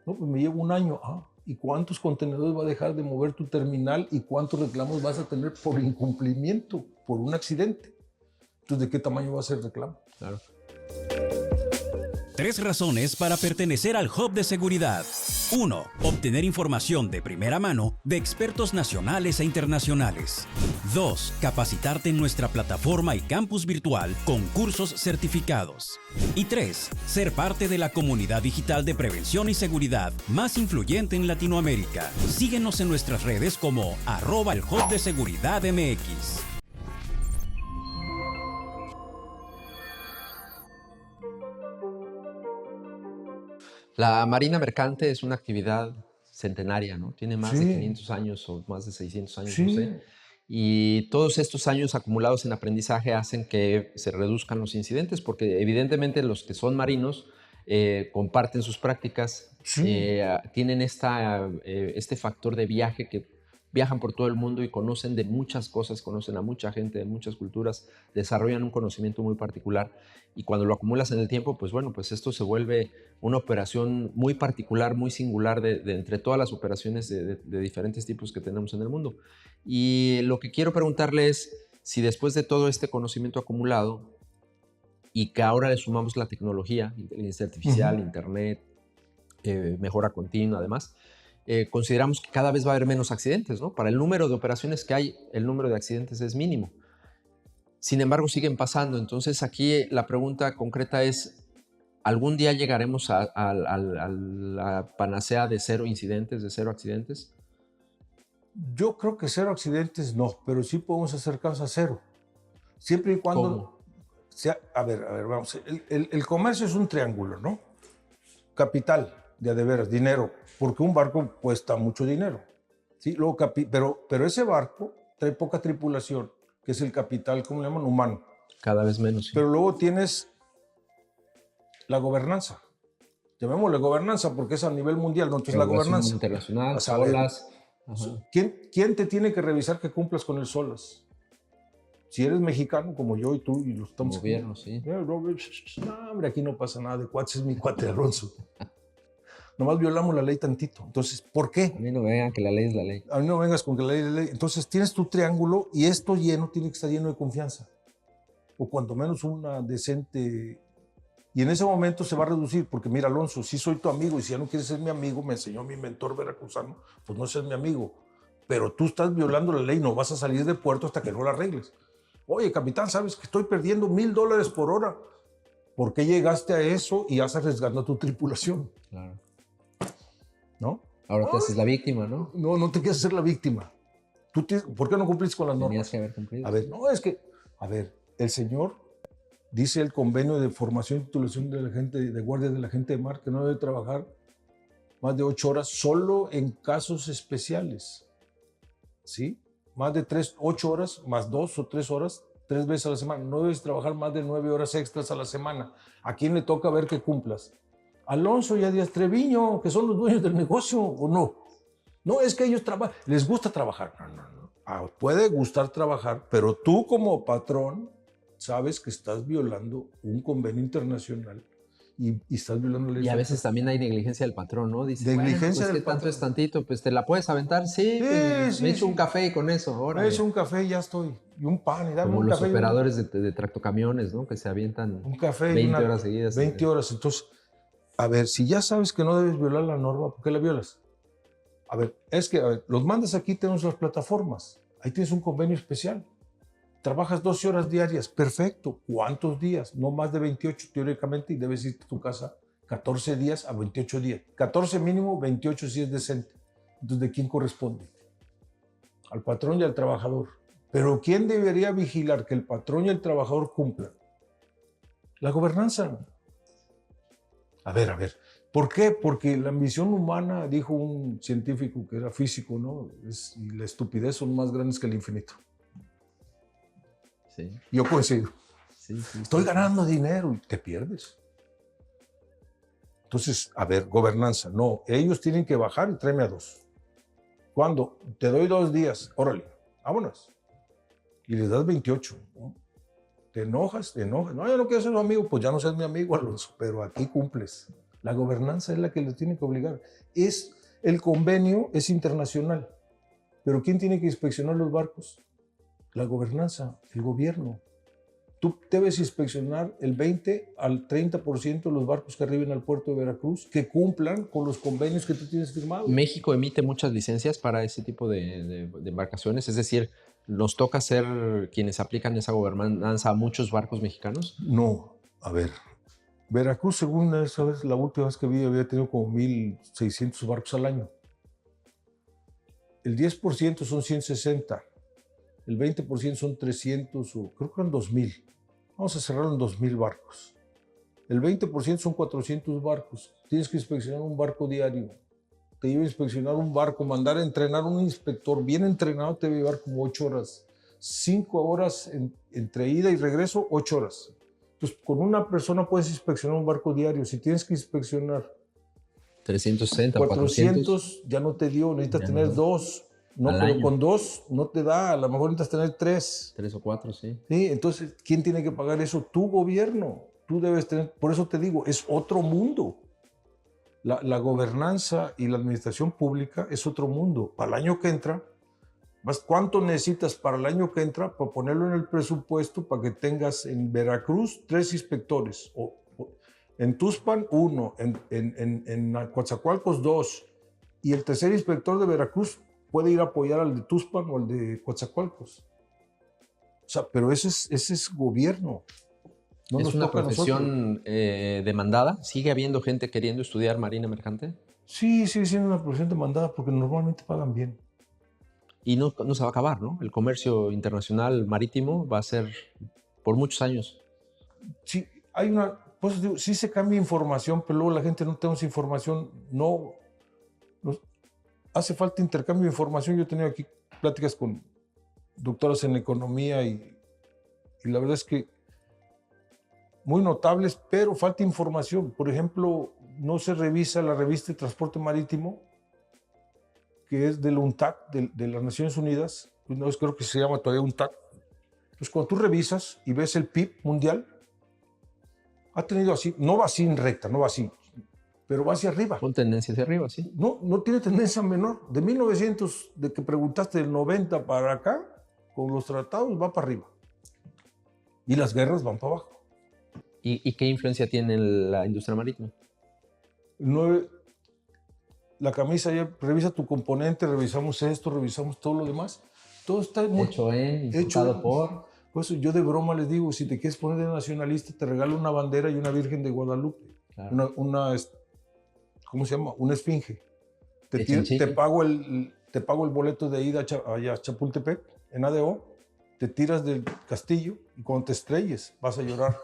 No, pues me llevo un año. ¿Y cuántos contenedores va a dejar de mover tu terminal y cuántos reclamos vas a tener por incumplimiento, por un accidente? Entonces, ¿de qué tamaño va a ser el reclamo? Claro. 3 razones para pertenecer al Hub de Seguridad. 1. Obtener información de primera mano de expertos nacionales e internacionales. 2. Capacitarte en nuestra plataforma y campus virtual con cursos certificados. Y 3. Ser parte de la comunidad digital de prevención y seguridad más influyente en Latinoamérica. Síguenos en nuestras redes como @el Hub de Seguridad MX. La marina mercante es una actividad centenaria, ¿no? Tiene más Sí. de 500 años o más de 600 años, Sí. no sé. Y todos estos años acumulados en aprendizaje hacen que se reduzcan los incidentes, porque evidentemente los que son marinos comparten sus prácticas, Sí. tienen este factor de viaje, que viajan por todo el mundo y conocen de muchas cosas, conocen a mucha gente de muchas culturas, desarrollan un conocimiento muy particular, y cuando lo acumulas en el tiempo, pues bueno, pues esto se vuelve una operación muy particular, muy singular de entre todas las operaciones de diferentes tipos que tenemos en el mundo. Y lo que quiero preguntarle es si después de todo este conocimiento acumulado y que ahora le sumamos la tecnología, inteligencia artificial, internet, mejora continua además, consideramos que cada vez va a haber menos accidentes, ¿no? Para el número de operaciones que hay, el número de accidentes es mínimo. Sin embargo, siguen pasando. Entonces aquí la pregunta concreta es, ¿algún día llegaremos a la panacea de 0 incidentes, de 0 accidentes? Yo creo que 0 accidentes no, pero sí podemos acercarnos a 0. Siempre y cuando... ¿Cómo? A ver, vamos. El comercio es un triángulo, ¿no? Capital, de veras, dinero, porque un barco cuesta mucho dinero. ¿Sí? Luego, pero ese barco trae poca tripulación, que es el capital, ¿cómo le llaman? Humano. Cada vez menos. Sí. Pero luego tienes la gobernanza. Llamémosle gobernanza porque es a nivel mundial, no, entonces la gobernanza internacional, SOLAS. ¿Quién te tiene que revisar que cumplas con el SOLAS? Si eres mexicano como yo y tú y los estamos... Gobierno, sí. No, hombre, aquí no pasa nada, de cuates es mi cuate Alonso. Nomás violamos la ley tantito. Entonces, ¿por A qué? mí no me digan que la ley es la ley. A mí no vengas con que la ley es la ley. Entonces, tienes tu triángulo y esto lleno tiene que estar lleno de confianza. O cuando menos una decente. Y en ese momento se va a reducir, porque mira, Alonso, si soy tu amigo y si ya no quieres ser mi amigo, me enseñó mi mentor veracruzano, pues no seas mi amigo. Pero tú estás violando la ley, no vas a salir de puerto hasta que no la arregles. Oye, capitán, ¿sabes que estoy perdiendo $1,000 por hora? ¿Por qué llegaste a eso y vas arriesgando a tu tripulación? Claro. ¿No? Ahora te haces la víctima, ¿no? No, no te quieres ser la víctima. ¿Por qué no cumplís con las normas? Tenías que haber cumplido. A ver, no, es que, a ver, el señor dice el convenio de formación y titulación de la gente, de guardia de la gente de mar, que no debe trabajar más de 8 horas solo en casos especiales. ¿Sí? Más de 8 horas, más 2 o 3 horas, 3 veces a la semana. No debes trabajar más de 9 horas extras a la semana. ¿A quién le toca ver que cumplas? Alonso y a Díaz Treviño, que son los dueños del negocio, ¿o no? No, es que ellos trabajan, les gusta trabajar. No. Puede gustar trabajar, pero tú como patrón sabes que estás violando un convenio internacional y estás violando la ley. Y a veces también hay negligencia del patrón, ¿no? Dice, Negligencia pues, del ¿qué tanto patrón? es tantito? Pues te la puedes aventar, sí, Sí, pues, sí, me echo sí. un café y con eso, Me órale. echo un café y ya estoy. Y un pan, y dame Como un los café. operadores de tractocamiones, ¿no? Que se avientan Un café y 20 horas seguidas. 20 horas. Entonces, a ver, si ya sabes que no debes violar la norma, ¿por qué la violas? A ver, los mandas aquí, tenemos las plataformas. Ahí tienes un convenio especial. Trabajas 12 horas diarias, perfecto. ¿Cuántos días? No más de 28 teóricamente y debes irte a tu casa 14 días a 28 días. 14 mínimo, 28 si es decente. Entonces, ¿de quién corresponde? Al patrón y al trabajador. Pero ¿quién debería vigilar que el patrón y el trabajador cumplan? La gobernanza. A ver. ¿Por qué? Porque la ambición humana, dijo un científico que era físico, ¿no? Y la estupidez son más grandes que el infinito. Sí, Yo coincido. sí. Estoy ganando dinero y te pierdes. Entonces, a ver, gobernanza. No, ellos tienen que bajar y tráeme a 2. ¿Cuándo? Te doy 2 días. Órale, vámonos. Y les das 28. ¿No? Te enojas. No, yo no quiero ser tu amigo. Pues ya no seas mi amigo, Alonso, pero aquí cumples. La gobernanza es la que les tiene que obligar. El convenio es internacional. Pero ¿quién tiene que inspeccionar los barcos? La gobernanza, el gobierno. Tú debes inspeccionar el 20 al 30% de los barcos que arriben al puerto de Veracruz que cumplan con los convenios que tú tienes firmados. México emite muchas licencias para ese tipo de embarcaciones, es decir, ¿nos toca ser quienes aplican esa gobernanza a muchos barcos mexicanos? No, a ver. Veracruz, según esa vez, la última vez que vi, había tenido como 1,600 barcos al año. El 10% son 160. El 20% son 300 o creo que eran 2,000. Vamos a cerrarlo en 2,000 barcos. El 20% son 400 barcos. Tienes que inspeccionar un barco diario. Te lleva a inspeccionar un barco, mandar a entrenar a un inspector bien entrenado te va a llevar como 8 horas. 5 horas entre ida y regreso, 8 horas. Entonces, con una persona puedes inspeccionar un barco diario. Si tienes que inspeccionar 360, 400, ya no te dio. Necesitas Ya tener no. 2. No, Al pero año. con 2 no te da. A lo mejor necesitas tener 3. 3 o 4, sí. ¿Sí? Entonces, ¿quién tiene que pagar eso? Tu gobierno. Tú debes tener. Por eso te digo, es otro mundo. La gobernanza y la administración pública es otro mundo. Para el año que entra, ¿cuánto necesitas para el año que entra para ponerlo en el presupuesto para que tengas en Veracruz 3 inspectores? En Tuxpan 1, en Coatzacoalcos 2. Y el tercer inspector de Veracruz puede ir a apoyar al de Tuxpan o al de Coatzacoalcos. O sea, pero ese es gobierno. No ¿Es nos una toca a nosotros. profesión demandada? ¿Sigue habiendo gente queriendo estudiar marina mercante? Sí, sigue siendo una profesión demandada porque normalmente pagan bien. Y no se va a acabar, ¿no? El comercio internacional marítimo va a ser por muchos años. Sí, pues digo, sí se cambia información, pero luego la gente no tenemos información. Hace falta intercambio de información. Yo he tenido aquí pláticas con doctoras en economía y la verdad es que muy notables, pero falta información. Por ejemplo, no se revisa la revista de Transporte Marítimo, que es del UNTAC, de las Naciones Unidas. Una vez creo que se llama todavía UNTAC. Entonces, cuando tú revisas y ves el PIB mundial, ha tenido así, no va así en recta, no va así. pero va hacia arriba. Con tendencia hacia arriba, sí. No tiene tendencia menor. De 1900, de que preguntaste, del 90 para acá, con los tratados va para arriba. Y las guerras van para abajo. ¿Y qué influencia tiene la industria marítima? La camisa, ya revisa tu componente, revisamos esto, revisamos todo lo demás. Todo está muy Importado por... Pues yo de broma les digo, si te quieres poner de nacionalista, te regalo una bandera y una Virgen de Guadalupe. Claro. ¿Cómo se llama? Una esfinge. Te pago el boleto de ida a Chapultepec, en ADO, te tiras del castillo y cuando te estrelles vas a llorar.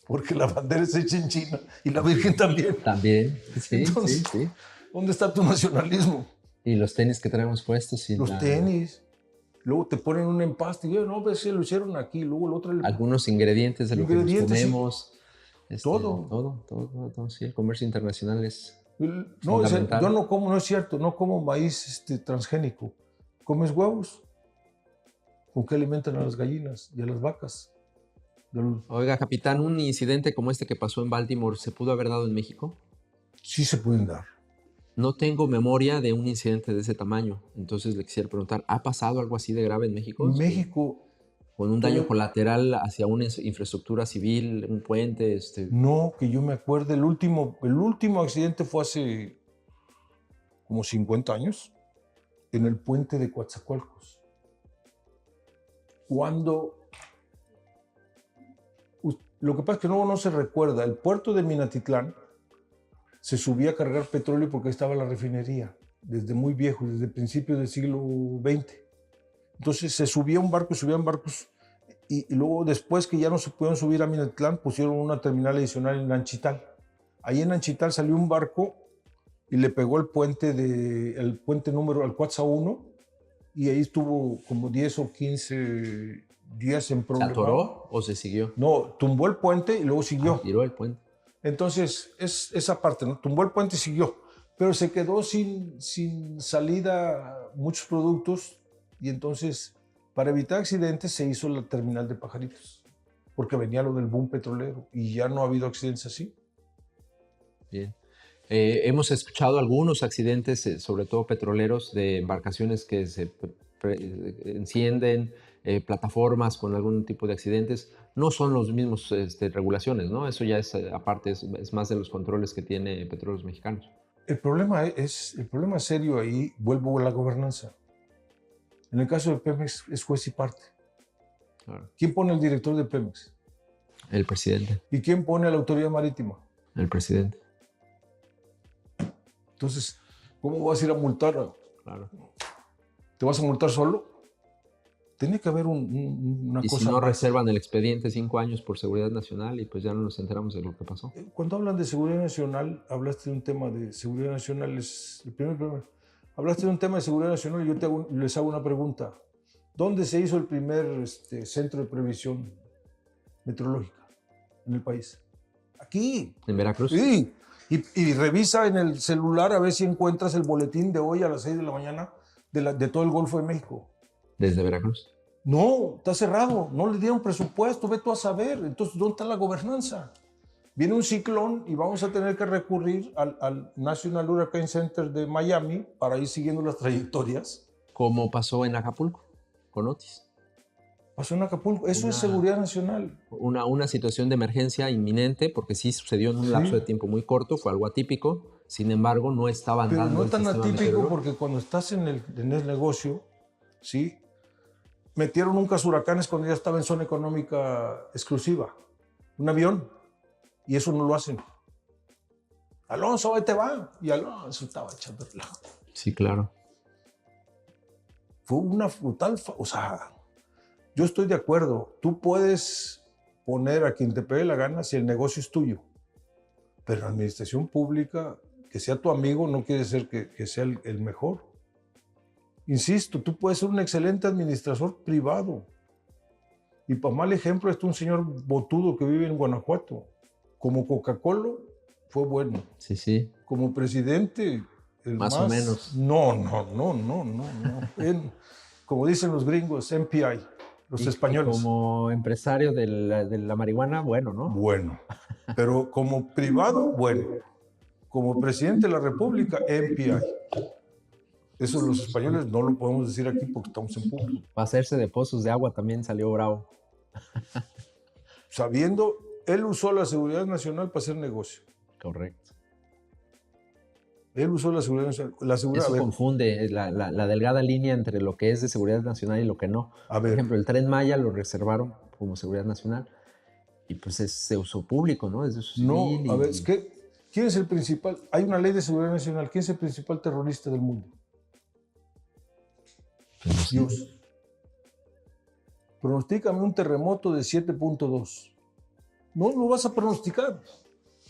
Porque la bandera es hecha en China y la Virgen también. También, sí. Entonces, sí. ¿dónde está tu nacionalismo? Y los tenis que traemos puestos. Tenis. Luego te ponen un empaste y no, pues lo hicieron aquí. Luego el otro... Algunos ingredientes de lo que nos comemos. Sí. Todo, sí. El comercio internacional es No, yo no como, no es cierto, no como maíz transgénico. ¿Comes huevos? ¿Con qué alimentan a las gallinas y a las vacas? Oiga, capitán, ¿un incidente como este que pasó en Baltimore se pudo haber dado en México? Sí se pueden dar. No tengo memoria de un incidente de ese tamaño. Entonces le quisiera preguntar, ¿ha pasado algo así de grave en México? En México... ¿Con un daño colateral hacia una infraestructura civil, un puente? No, que yo me acuerde. El último accidente fue hace como 50 años, en el puente de Coatzacoalcos. Lo que pasa es que no se recuerda. El puerto de Minatitlán se subía a cargar petróleo porque ahí estaba la refinería, desde muy viejo, desde principios del siglo XX. Entonces subían barcos, y luego después que ya no se pudieron subir a Minatitlán, pusieron una terminal adicional en Nanchital. Ahí en Nanchital salió un barco y le pegó el puente número, al Cuatza 1, y ahí estuvo como 10 o 15 días en problema. ¿Se atoró o se siguió? No, tumbó el puente y luego siguió. Tiró el puente. Entonces, es esa parte, ¿no? Tumbó el puente y siguió. Pero se quedó sin salida muchos productos y entonces, para evitar accidentes, se hizo la terminal de Pajaritos, porque venía lo del boom petrolero y ya no ha habido accidentes así. Bien. Hemos escuchado algunos accidentes, sobre todo petroleros, de embarcaciones que se encienden, plataformas con algún tipo de accidentes. No son los mismos regulaciones, ¿no? Eso ya es aparte, es más de los controles que tiene Petróleos Mexicanos. El problema serio ahí, vuelvo a la gobernanza. En el caso de Pemex es juez y parte. Claro. ¿Quién pone el director de Pemex? El presidente. ¿Y quién pone a la autoridad marítima? El presidente. Entonces, ¿cómo vas a ir a multar? Claro. ¿Te vas a multar solo? Tiene que haber una cosa. Y si no más. Reservan el expediente 5 años por seguridad nacional y pues ya no nos enteramos de lo que pasó. Cuando hablan de seguridad nacional, hablaste de un tema de seguridad nacional. Hablaste de un tema de seguridad nacional y yo les hago una pregunta. ¿Dónde se hizo el primer centro de previsión meteorológica en el país? Aquí. ¿En Veracruz? Sí. Y revisa en el celular a ver si encuentras el boletín de hoy a las 6 de la mañana de todo el Golfo de México. ¿Desde Veracruz? No, está cerrado. No le dieron presupuesto, ve tú a saber. Entonces, ¿dónde está la gobernanza? Viene un ciclón y vamos a tener que recurrir al National Hurricane Center de Miami para ir siguiendo las trayectorias. Como pasó en Acapulco, con Otis. Pasó en Acapulco. Eso es seguridad nacional. Una situación de emergencia inminente, porque sí sucedió en un lapso de tiempo muy corto, fue algo atípico. Sin embargo, no estaban Pero dando no el tan sistema atípico porque cuando estás en el negocio, ¿sí? Metieron un cazahuracanes cuando ya estaba en zona económica exclusiva. Un avión. Y eso no lo hacen. Alonso, ahí te va. Y Alonso estaba echando relajo. Sí, claro. Fue una brutal... O sea, yo estoy de acuerdo. Tú puedes poner a quien te pegue la gana si el negocio es tuyo. Pero la administración pública, que sea tu amigo, no quiere decir que sea el mejor. Insisto, tú puedes ser un excelente administrador privado. Y para mal ejemplo está un señor botudo que vive en Guanajuato. Como Coca-Cola fue bueno. Sí, sí. Como presidente, más o menos. No. Como dicen los gringos, MPI, los españoles. Como empresario de la marihuana, bueno, ¿no? Bueno. Pero como privado, bueno. como presidente de la República, MPI. Eso los españoles no lo podemos decir aquí porque estamos en público. Para hacerse de pozos de agua también salió bravo. Sabiendo, él usó la seguridad nacional para hacer negocio. Correcto. Él usó la seguridad nacional. La seguridad, Eso confunde la delgada línea entre lo que es de seguridad nacional y lo que no. Por ejemplo, el Tren Maya lo reservaron como seguridad nacional y pues es de uso público, ¿no? Es de uso civil. No, a ver, es que, ¿quién es el principal? Hay una ley de seguridad nacional. ¿Quién es el principal terrorista del mundo? Dios. Pronostícame un terremoto de 7.2. No lo vas a pronosticar.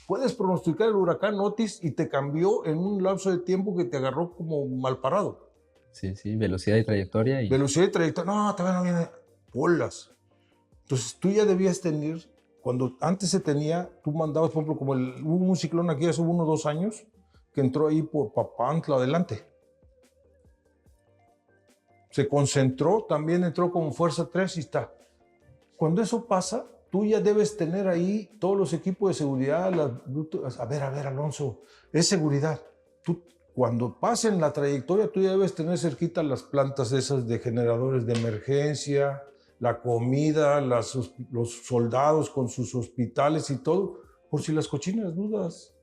Puedes pronosticar el huracán Otis y te cambió en un lapso de tiempo que te agarró como mal parado. Sí, sí, velocidad y trayectoria. Velocidad y trayectoria. No, todavía no viene. Bolas. Entonces tú ya debías tener, cuando antes se tenía, tú mandabas, por ejemplo, como hubo un ciclón aquí hace 1 o 2 años que entró ahí por Papantla adelante. Se concentró, también entró como fuerza 3 y está. Cuando eso pasa, tú ya debes tener ahí todos los equipos de seguridad. A ver, Alonso, es seguridad. Tú, cuando pasen la trayectoria, tú ya debes tener cerquita las plantas esas de generadores de emergencia, la comida, los soldados con sus hospitales y todo, por si las cochinas dudas.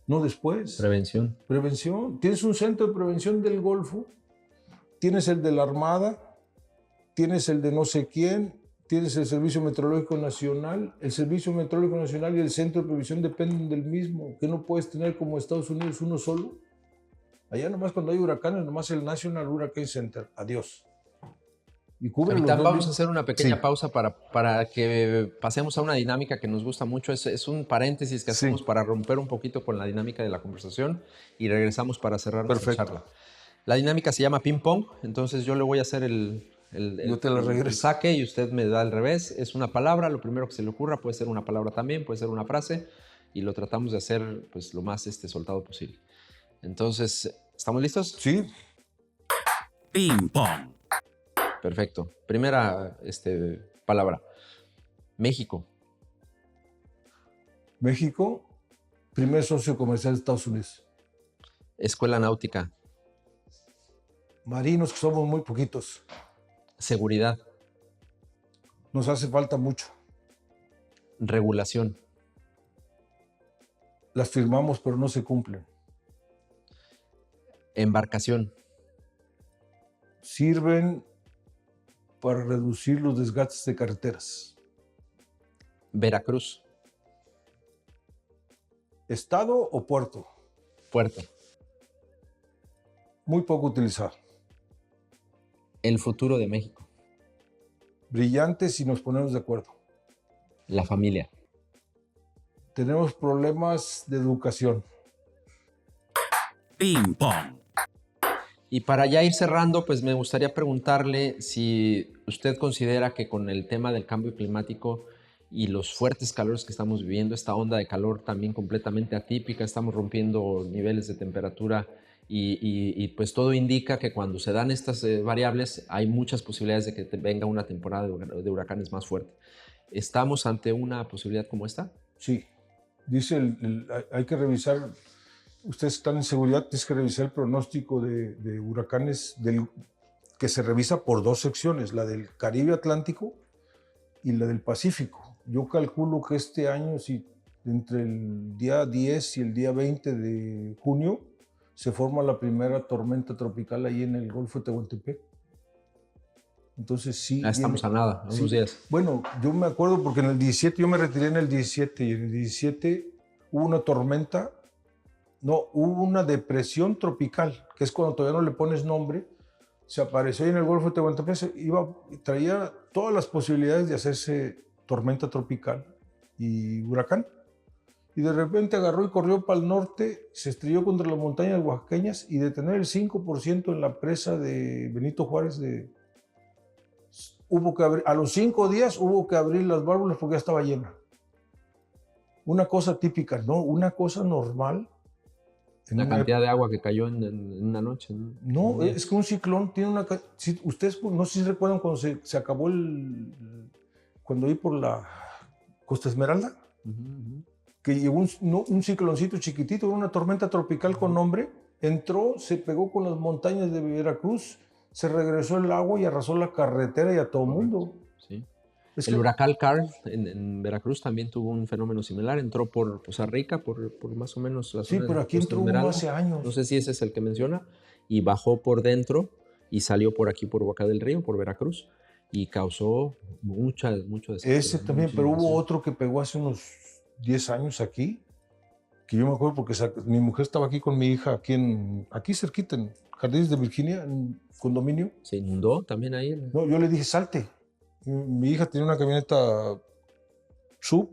No después. Prevención. Prevención. Tienes un centro de prevención del Golfo, tienes el de la Armada, tienes el de no sé quién, tienes el Servicio Meteorológico Nacional. El Servicio Meteorológico Nacional y el Centro de Previsión dependen del mismo, que no puedes tener como Estados Unidos uno solo. Allá nomás cuando hay huracanes, nomás el National Hurricane Center. Adiós. Y Capitán, vamos a hacer una pequeña pausa para que pasemos a una dinámica que nos gusta mucho. Es un paréntesis que hacemos para romper un poquito con la dinámica de la conversación y regresamos para cerrar nuestra charla. La dinámica se llama ping pong, entonces yo le voy a hacer el saque y usted me da al revés. Es una palabra, lo primero que se le ocurra, puede ser una palabra también, puede ser una frase, y lo tratamos de hacer pues lo más soltado posible. Entonces, ¿estamos listos? Sí. Ping pong. Perfecto. Primera palabra. México. México, primer socio comercial de Estados Unidos. Escuela náutica. Marinos, que somos muy poquitos. Seguridad. Nos hace falta mucho. Regulación. Las firmamos, pero no se cumplen. Embarcación. Sirven para reducir los desgastes de carreteras. Veracruz. ¿Estado o puerto? Puerto. Muy poco utilizado. El futuro de México. Brillante si nos ponemos de acuerdo. La familia. Tenemos problemas de educación. Ping pong. Y para ya ir cerrando, pues me gustaría preguntarle si usted considera que con el tema del cambio climático y los fuertes calores que estamos viviendo, esta onda de calor también completamente atípica, estamos rompiendo niveles de temperatura y pues todo indica que cuando se dan estas variables hay muchas posibilidades de que venga una temporada de huracanes más fuerte. ¿Estamos ante una posibilidad como esta? Sí. Dice, hay que revisar, ustedes están en seguridad, tienes que revisar el pronóstico de huracanes que se revisa por 2 secciones, la del Caribe Atlántico y la del Pacífico. Yo calculo que este año, si entre el día 10 y el día 20 de junio, se forma la primera tormenta tropical ahí en el Golfo de Tehuantepec. Entonces sí. Ya estamos a nada, unos días. Bueno, yo me acuerdo porque en el 17, yo me retiré en el 17 y en el 17 hubo una tormenta, no, hubo una depresión tropical, que es cuando todavía no le pones nombre, se apareció ahí en el Golfo de Tehuantepec, traía todas las posibilidades de hacerse tormenta tropical y huracán. Y de repente agarró y corrió para el norte, se estrelló contra las montañas oaxaqueñas y de tener el 5% en la presa de Benito Juárez, hubo que abrir, a los 5 días hubo que abrir las válvulas porque ya estaba llena. Una cosa típica, ¿no? Una cosa normal. La cantidad de agua que cayó en una noche. No, es que un ciclón tiene una... Ustedes no sé si recuerdan cuando se acabó cuando iba por la Costa Esmeralda. que llegó un cicloncito chiquitito, una tormenta tropical con nombre, entró, se pegó con las montañas de Veracruz, se regresó el agua y arrasó la carretera y a todo el mundo. Sí. Es El que- huracán Carl en Veracruz también tuvo un fenómeno similar. Entró por Poza Rica, por más o menos la Sí, zona pero de aquí Costa entró uno Esmeralda. hace años. No sé si ese es el que menciona. Y bajó por dentro y salió por aquí, por Boca del Río, por Veracruz. Y causó mucho desastre. Ese también, mucha pero hubo inundación. otro que pegó hace unos 10 años aquí, que yo me acuerdo porque mi mujer estaba aquí con mi hija, aquí cerquita, en Jardines de Virginia, en un condominio. Se inundó también ahí. No, yo le dije, salte. Mi hija tenía una camioneta sub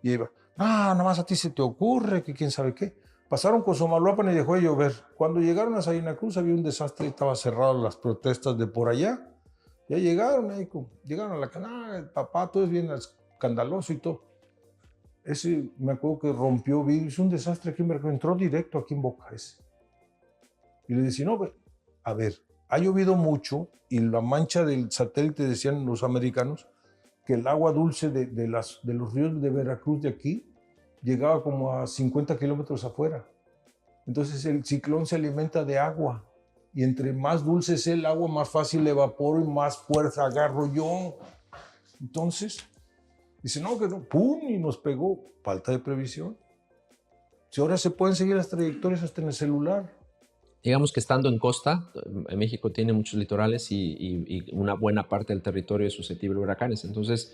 y iba, nada más a ti se te ocurre, que quién sabe qué. Pasaron con Somaloapan y dejó de llover. Cuando llegaron a Salina Cruz había un desastre y estaba cerrado las protestas de por allá. Ya llegaron ahí, llegaron a la canal, el papá, todo es bien escandaloso y todo. Ese me acuerdo que rompió vidrios, un desastre aquí en Veracruz, entró directo aquí en Boca ese. Y le decía, no, a ver, ha llovido mucho y la mancha del satélite, decían los americanos, que el agua dulce de los ríos de Veracruz de aquí llegaba como a 50 kilómetros afuera. Entonces el ciclón se alimenta de agua y entre más dulce sea el agua, más fácil evaporo y más fuerza agarro yo. Entonces, dice, no, que no, ¡pum! Y nos pegó. Falta de previsión. Si ahora se pueden seguir las trayectorias hasta en el celular. Digamos que estando en costa, México tiene muchos litorales y una buena parte del territorio es susceptible a huracanes. Entonces,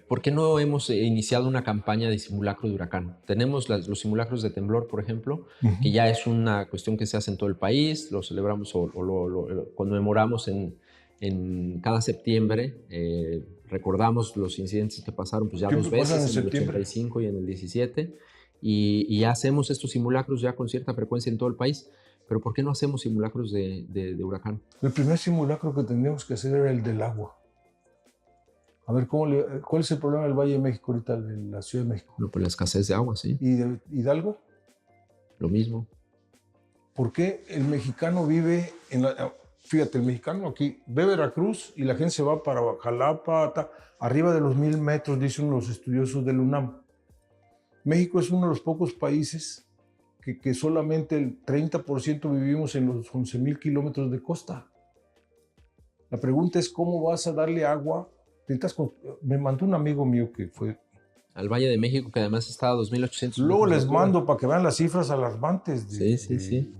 ¿por qué no hemos iniciado una campaña de simulacro de huracán? Tenemos los simulacros de temblor, por ejemplo, que ya es una cuestión que se hace en todo el país, lo celebramos o lo conmemoramos en cada septiembre, recordamos los incidentes que pasaron pues ya dos veces, en el 85 y en el 17, y ya hacemos estos simulacros ya con cierta frecuencia en todo el país. Pero ¿por qué no hacemos simulacros de huracán? El primer simulacro que tendríamos que hacer era el del agua. A ver, ¿cuál es el problema del Valle de México ahorita, de la Ciudad de México? No, pues la escasez de agua, sí. ¿Y de Hidalgo? Lo mismo. ¿Por qué el mexicano vive fíjate, el mexicano aquí ve Veracruz y la gente se va para Jalapa, arriba de los 1000 metros, dicen los estudiosos del UNAM. México es uno de los pocos países que solamente el 30% vivimos en los 11,000 kilómetros de costa. La pregunta es, ¿cómo vas a darle agua? Me mandó un amigo mío que fue... Al Valle de México, que además está a 2,800 Luego metros de les altura. mando para que vean las cifras alarmantes. Sí.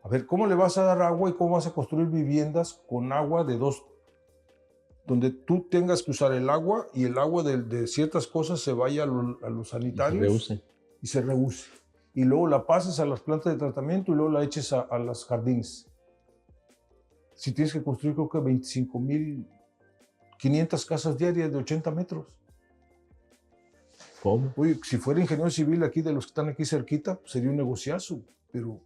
A ver, ¿cómo le vas a dar agua y cómo vas a construir viviendas con agua donde tú tengas que usar el agua y el agua de ciertas cosas se vaya a los sanitarios y se reuse? Y luego la pases a las plantas de tratamiento y luego la eches a los jardines. Si tienes que construir, creo que 25,500 casas diarias de 80 metros. ¿Cómo? Oye, si fuera ingeniero civil aquí, de los que están aquí cerquita, pues sería un negociazo, pero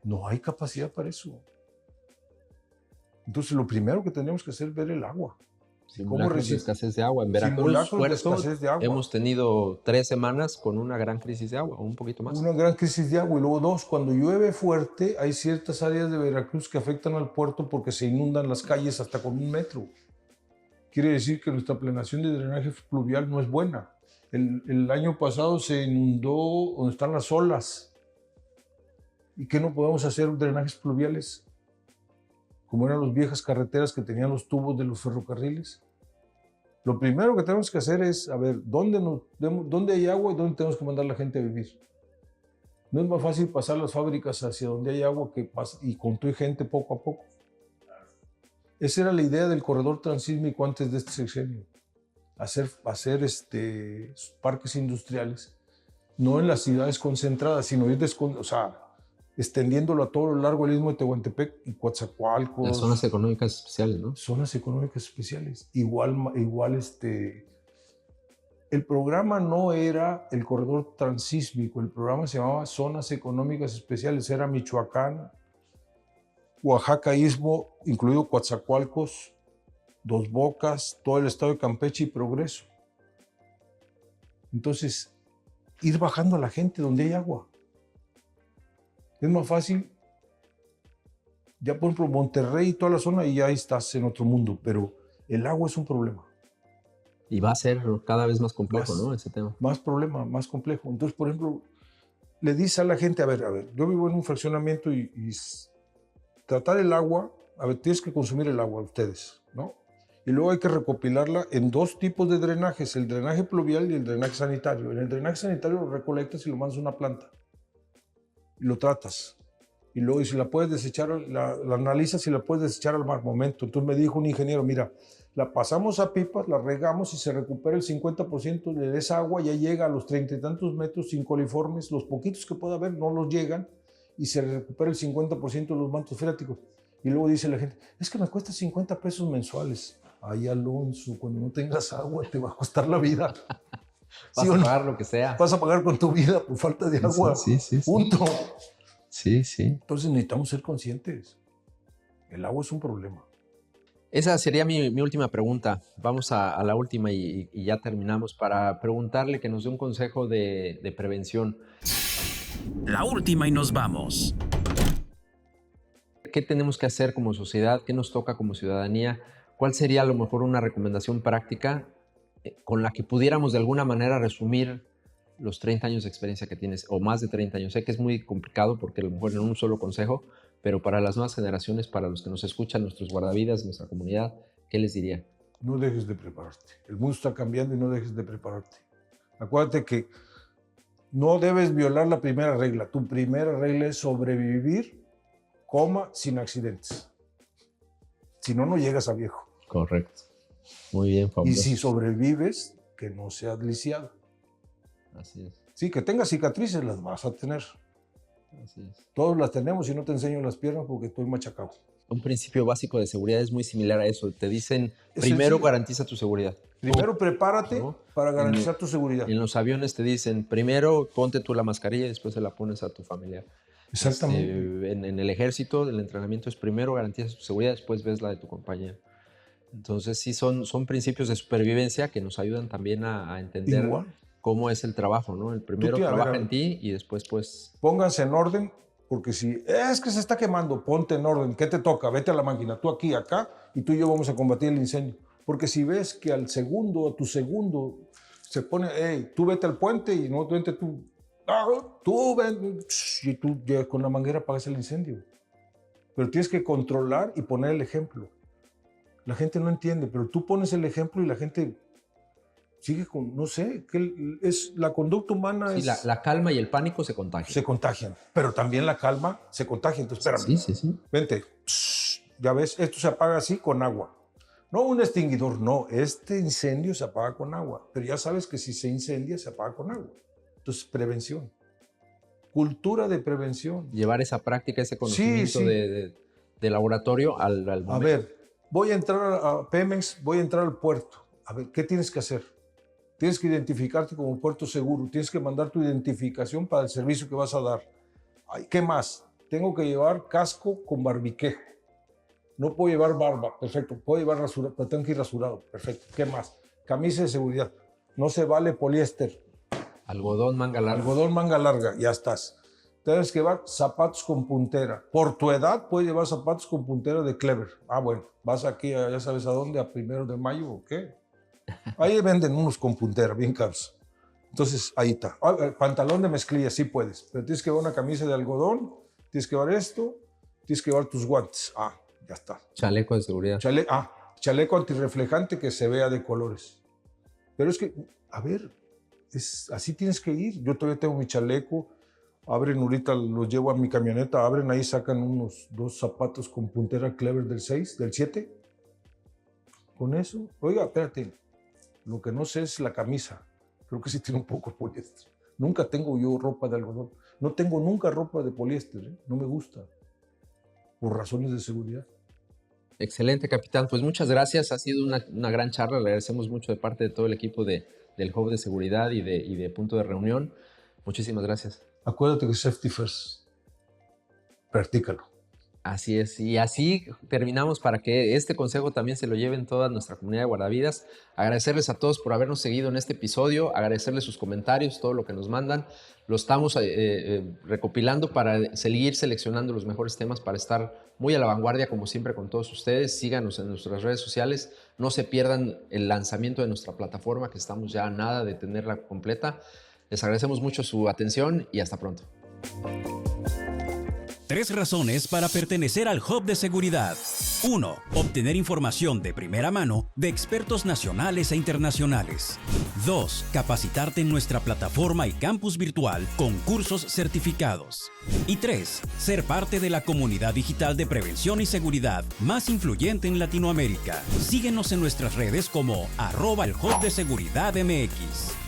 no hay capacidad para eso. Entonces, lo primero que tendríamos que hacer es ver el agua. Simulacros de escasez de agua. En Veracruz, hemos tenido 3 semanas con una gran crisis de agua, o un poquito más. Una gran crisis de agua. Y luego 2, cuando llueve fuerte, hay ciertas áreas de Veracruz que afectan al puerto porque se inundan las calles hasta con 1 metro. Quiere decir que nuestra planeación de drenaje fluvial no es buena. El año pasado se inundó donde están las olas. ¿Y qué no podemos hacer drenajes fluviales? Como eran las viejas carreteras que tenían los tubos de los ferrocarriles. Lo primero que tenemos que hacer es, a ver, ¿dónde hay agua y dónde tenemos que mandar a la gente a vivir? No es más fácil pasar las fábricas hacia donde hay agua y construir gente poco a poco. Esa era la idea del corredor transísmico antes de este sexenio. Hacer parques industriales, no en las ciudades concentradas, sino ir extendiéndolo a todo lo largo del istmo de Tehuantepec y Coatzacoalcos. Las zonas económicas especiales, ¿no? Zonas económicas especiales. Igual el programa no era el corredor transísmico, el programa se llamaba Zonas Económicas Especiales, era Michoacán, Oaxaca, Istmo, incluido Coatzacoalcos, Dos Bocas, todo el estado de Campeche y Progreso. Entonces, ir bajando a la gente donde hay agua. Es más fácil, ya por ejemplo, Monterrey y toda la zona, y ya estás en otro mundo, pero el agua es un problema. Y va a ser cada vez más complejo, Más. ¿no? Ese tema. Más problema, más complejo. Entonces, por ejemplo, le dice a la gente, a ver, yo vivo en un fraccionamiento y tratar el agua, a ver, tienes que consumir el agua ustedes, ¿no? Y luego hay que recopilarla en 2 tipos de drenajes, el drenaje pluvial y el drenaje sanitario. En el drenaje sanitario lo recolectas y lo mandas a una planta y lo tratas. Y luego, y si la puedes desechar, la analizas y la puedes desechar al momento. Entonces me dijo un ingeniero, mira, la pasamos a pipas, la regamos y se recupera el 50% de esa agua, ya llega a los 30 y tantos metros sin coliformes, los poquitos que pueda haber no los llegan y se recupera el 50% de los mantos freáticos. Y luego dice la gente, es que me cuesta 50 pesos mensuales. Ay, Alonso, cuando no tengas agua te va a costar la vida. Vas a pagar lo que sea. Vas a pagar con tu vida por falta de agua. Sí. Punto. Sí. Entonces necesitamos ser conscientes. El agua es un problema. Esa sería mi última pregunta. Vamos a la última y ya terminamos para preguntarle que nos dé un consejo de prevención. La última y nos vamos. ¿Qué tenemos que hacer como sociedad? ¿Qué nos toca como ciudadanía? ¿Cuál sería a lo mejor una recomendación práctica con la que pudiéramos de alguna manera resumir los 30 años de experiencia que tienes, o más de 30 años? Sé que es muy complicado porque a lo mejor en un solo consejo, pero para las nuevas generaciones, para los que nos escuchan, nuestros guardavidas, nuestra comunidad, ¿qué les diría? No dejes de prepararte. El mundo está cambiando y no dejes de prepararte. Acuérdate que no debes violar la primera regla. Tu primera regla es sobrevivir, sin accidentes. Si no, no llegas a viejo. Correcto. Muy bien, Y fabuloso. si sobrevives, que no seas lisiado. Así es, Sí, que tengas cicatrices, las vas a tener. así es. Todos las tenemos y no te enseño las piernas porque estoy machacado. Un principio básico de seguridad es muy similar a eso. Te dicen, Es primero sencillo. garantiza tu seguridad. Primero prepárate ¿no? para garantizar tu seguridad. En los aviones te dicen, primero ponte tú la mascarilla y después se la pones a tu familiar. Exactamente. En el ejército, el entrenamiento es primero garantiza tu seguridad, después ves la de tu compañero. Entonces sí, son principios de supervivencia que nos ayudan también a entender Igual. cómo es el trabajo, ¿no? El primero a ver, trabaja a ver. en ti y después pues... Pónganse en orden, porque si es que se está quemando, ponte en orden. ¿Qué te toca? Vete a la máquina, tú aquí, acá, y tú y yo vamos a combatir el incendio. Porque si ves que a tu segundo, se pone, hey, tú vete al puente y no, vente tú, tú ven, y tú ya con la manguera apagas el incendio. Pero tienes que controlar y poner el ejemplo. La gente no entiende, pero tú pones el ejemplo y la gente sigue con, no sé, la conducta humana Sí, es... la calma y el pánico se contagian. Se contagian, pero también la calma se contagia. Entonces, espérame, Sí. vente, ya ves, esto se apaga así con agua. No un extinguidor, no, este incendio se apaga con agua, pero ya sabes que si se incendia, se apaga con agua. Entonces, prevención. Cultura de prevención. Llevar esa práctica, ese conocimiento Sí. de laboratorio al momento. A ver, voy a entrar a Pemex, voy a entrar al puerto. A ver, ¿qué tienes que hacer? Tienes que identificarte como puerto seguro, tienes que mandar tu identificación para el servicio que vas a dar. Ay, ¿qué más? Tengo que llevar casco con barbiquejo. No puedo llevar barba, perfecto. Puedo llevar rasurado, pero tengo que ir rasurado, perfecto. ¿Qué más? Camisa de seguridad. No se vale poliéster. Algodón, manga larga. Algodón, manga larga, ya estás. Tienes que llevar zapatos con puntera. Por tu edad puedes llevar zapatos con puntera de Clever. Ah, bueno, vas aquí, ya sabes a dónde, a 1 de mayo o qué. Ahí venden unos con puntera, bien caros. Entonces, ahí está. Pantalón de mezclilla, sí puedes, pero tienes que llevar una camisa de algodón, tienes que llevar esto, tienes que llevar tus guantes. Ah, ya está. Chaleco de seguridad. Chaleco antirreflejante que se vea de colores. Pero es que, a ver, así tienes que ir. Yo todavía tengo mi chaleco. Abren ahorita, los llevo a mi camioneta, abren ahí, sacan unos 2 zapatos con puntera Clever del 6, del 7. Con eso, oiga, espérate, lo que no sé es la camisa. Creo que sí tiene un poco de poliéster. Nunca tengo yo ropa de algodón. No tengo nunca ropa de poliéster, ¿eh? No me gusta. Por razones de seguridad. Excelente, capitán. Pues muchas gracias. Ha sido una gran charla. Le agradecemos mucho de parte de todo el equipo del Hub de Seguridad y de Punto de Reunión. Muchísimas gracias. Acuérdate que safety first. Practícalo. Así es, y así terminamos para que este consejo también se lo lleven toda nuestra comunidad de guardavidas. Agradecerles a todos por habernos seguido en este episodio, agradecerles sus comentarios, todo lo que nos mandan. Lo estamos recopilando para seguir seleccionando los mejores temas para estar muy a la vanguardia, como siempre, con todos ustedes. Síganos en nuestras redes sociales, no se pierdan el lanzamiento de nuestra plataforma, que estamos ya a nada de tenerla completa. Les agradecemos mucho su atención y hasta pronto. 3 razones para pertenecer al Hub de Seguridad. 1. Obtener información de primera mano de expertos nacionales e internacionales. 2. Capacitarte en nuestra plataforma y campus virtual con cursos certificados. Y 3. Ser parte de la comunidad digital de prevención y seguridad más influyente en Latinoamérica. Síguenos en nuestras redes como @el Hub de Seguridad MX.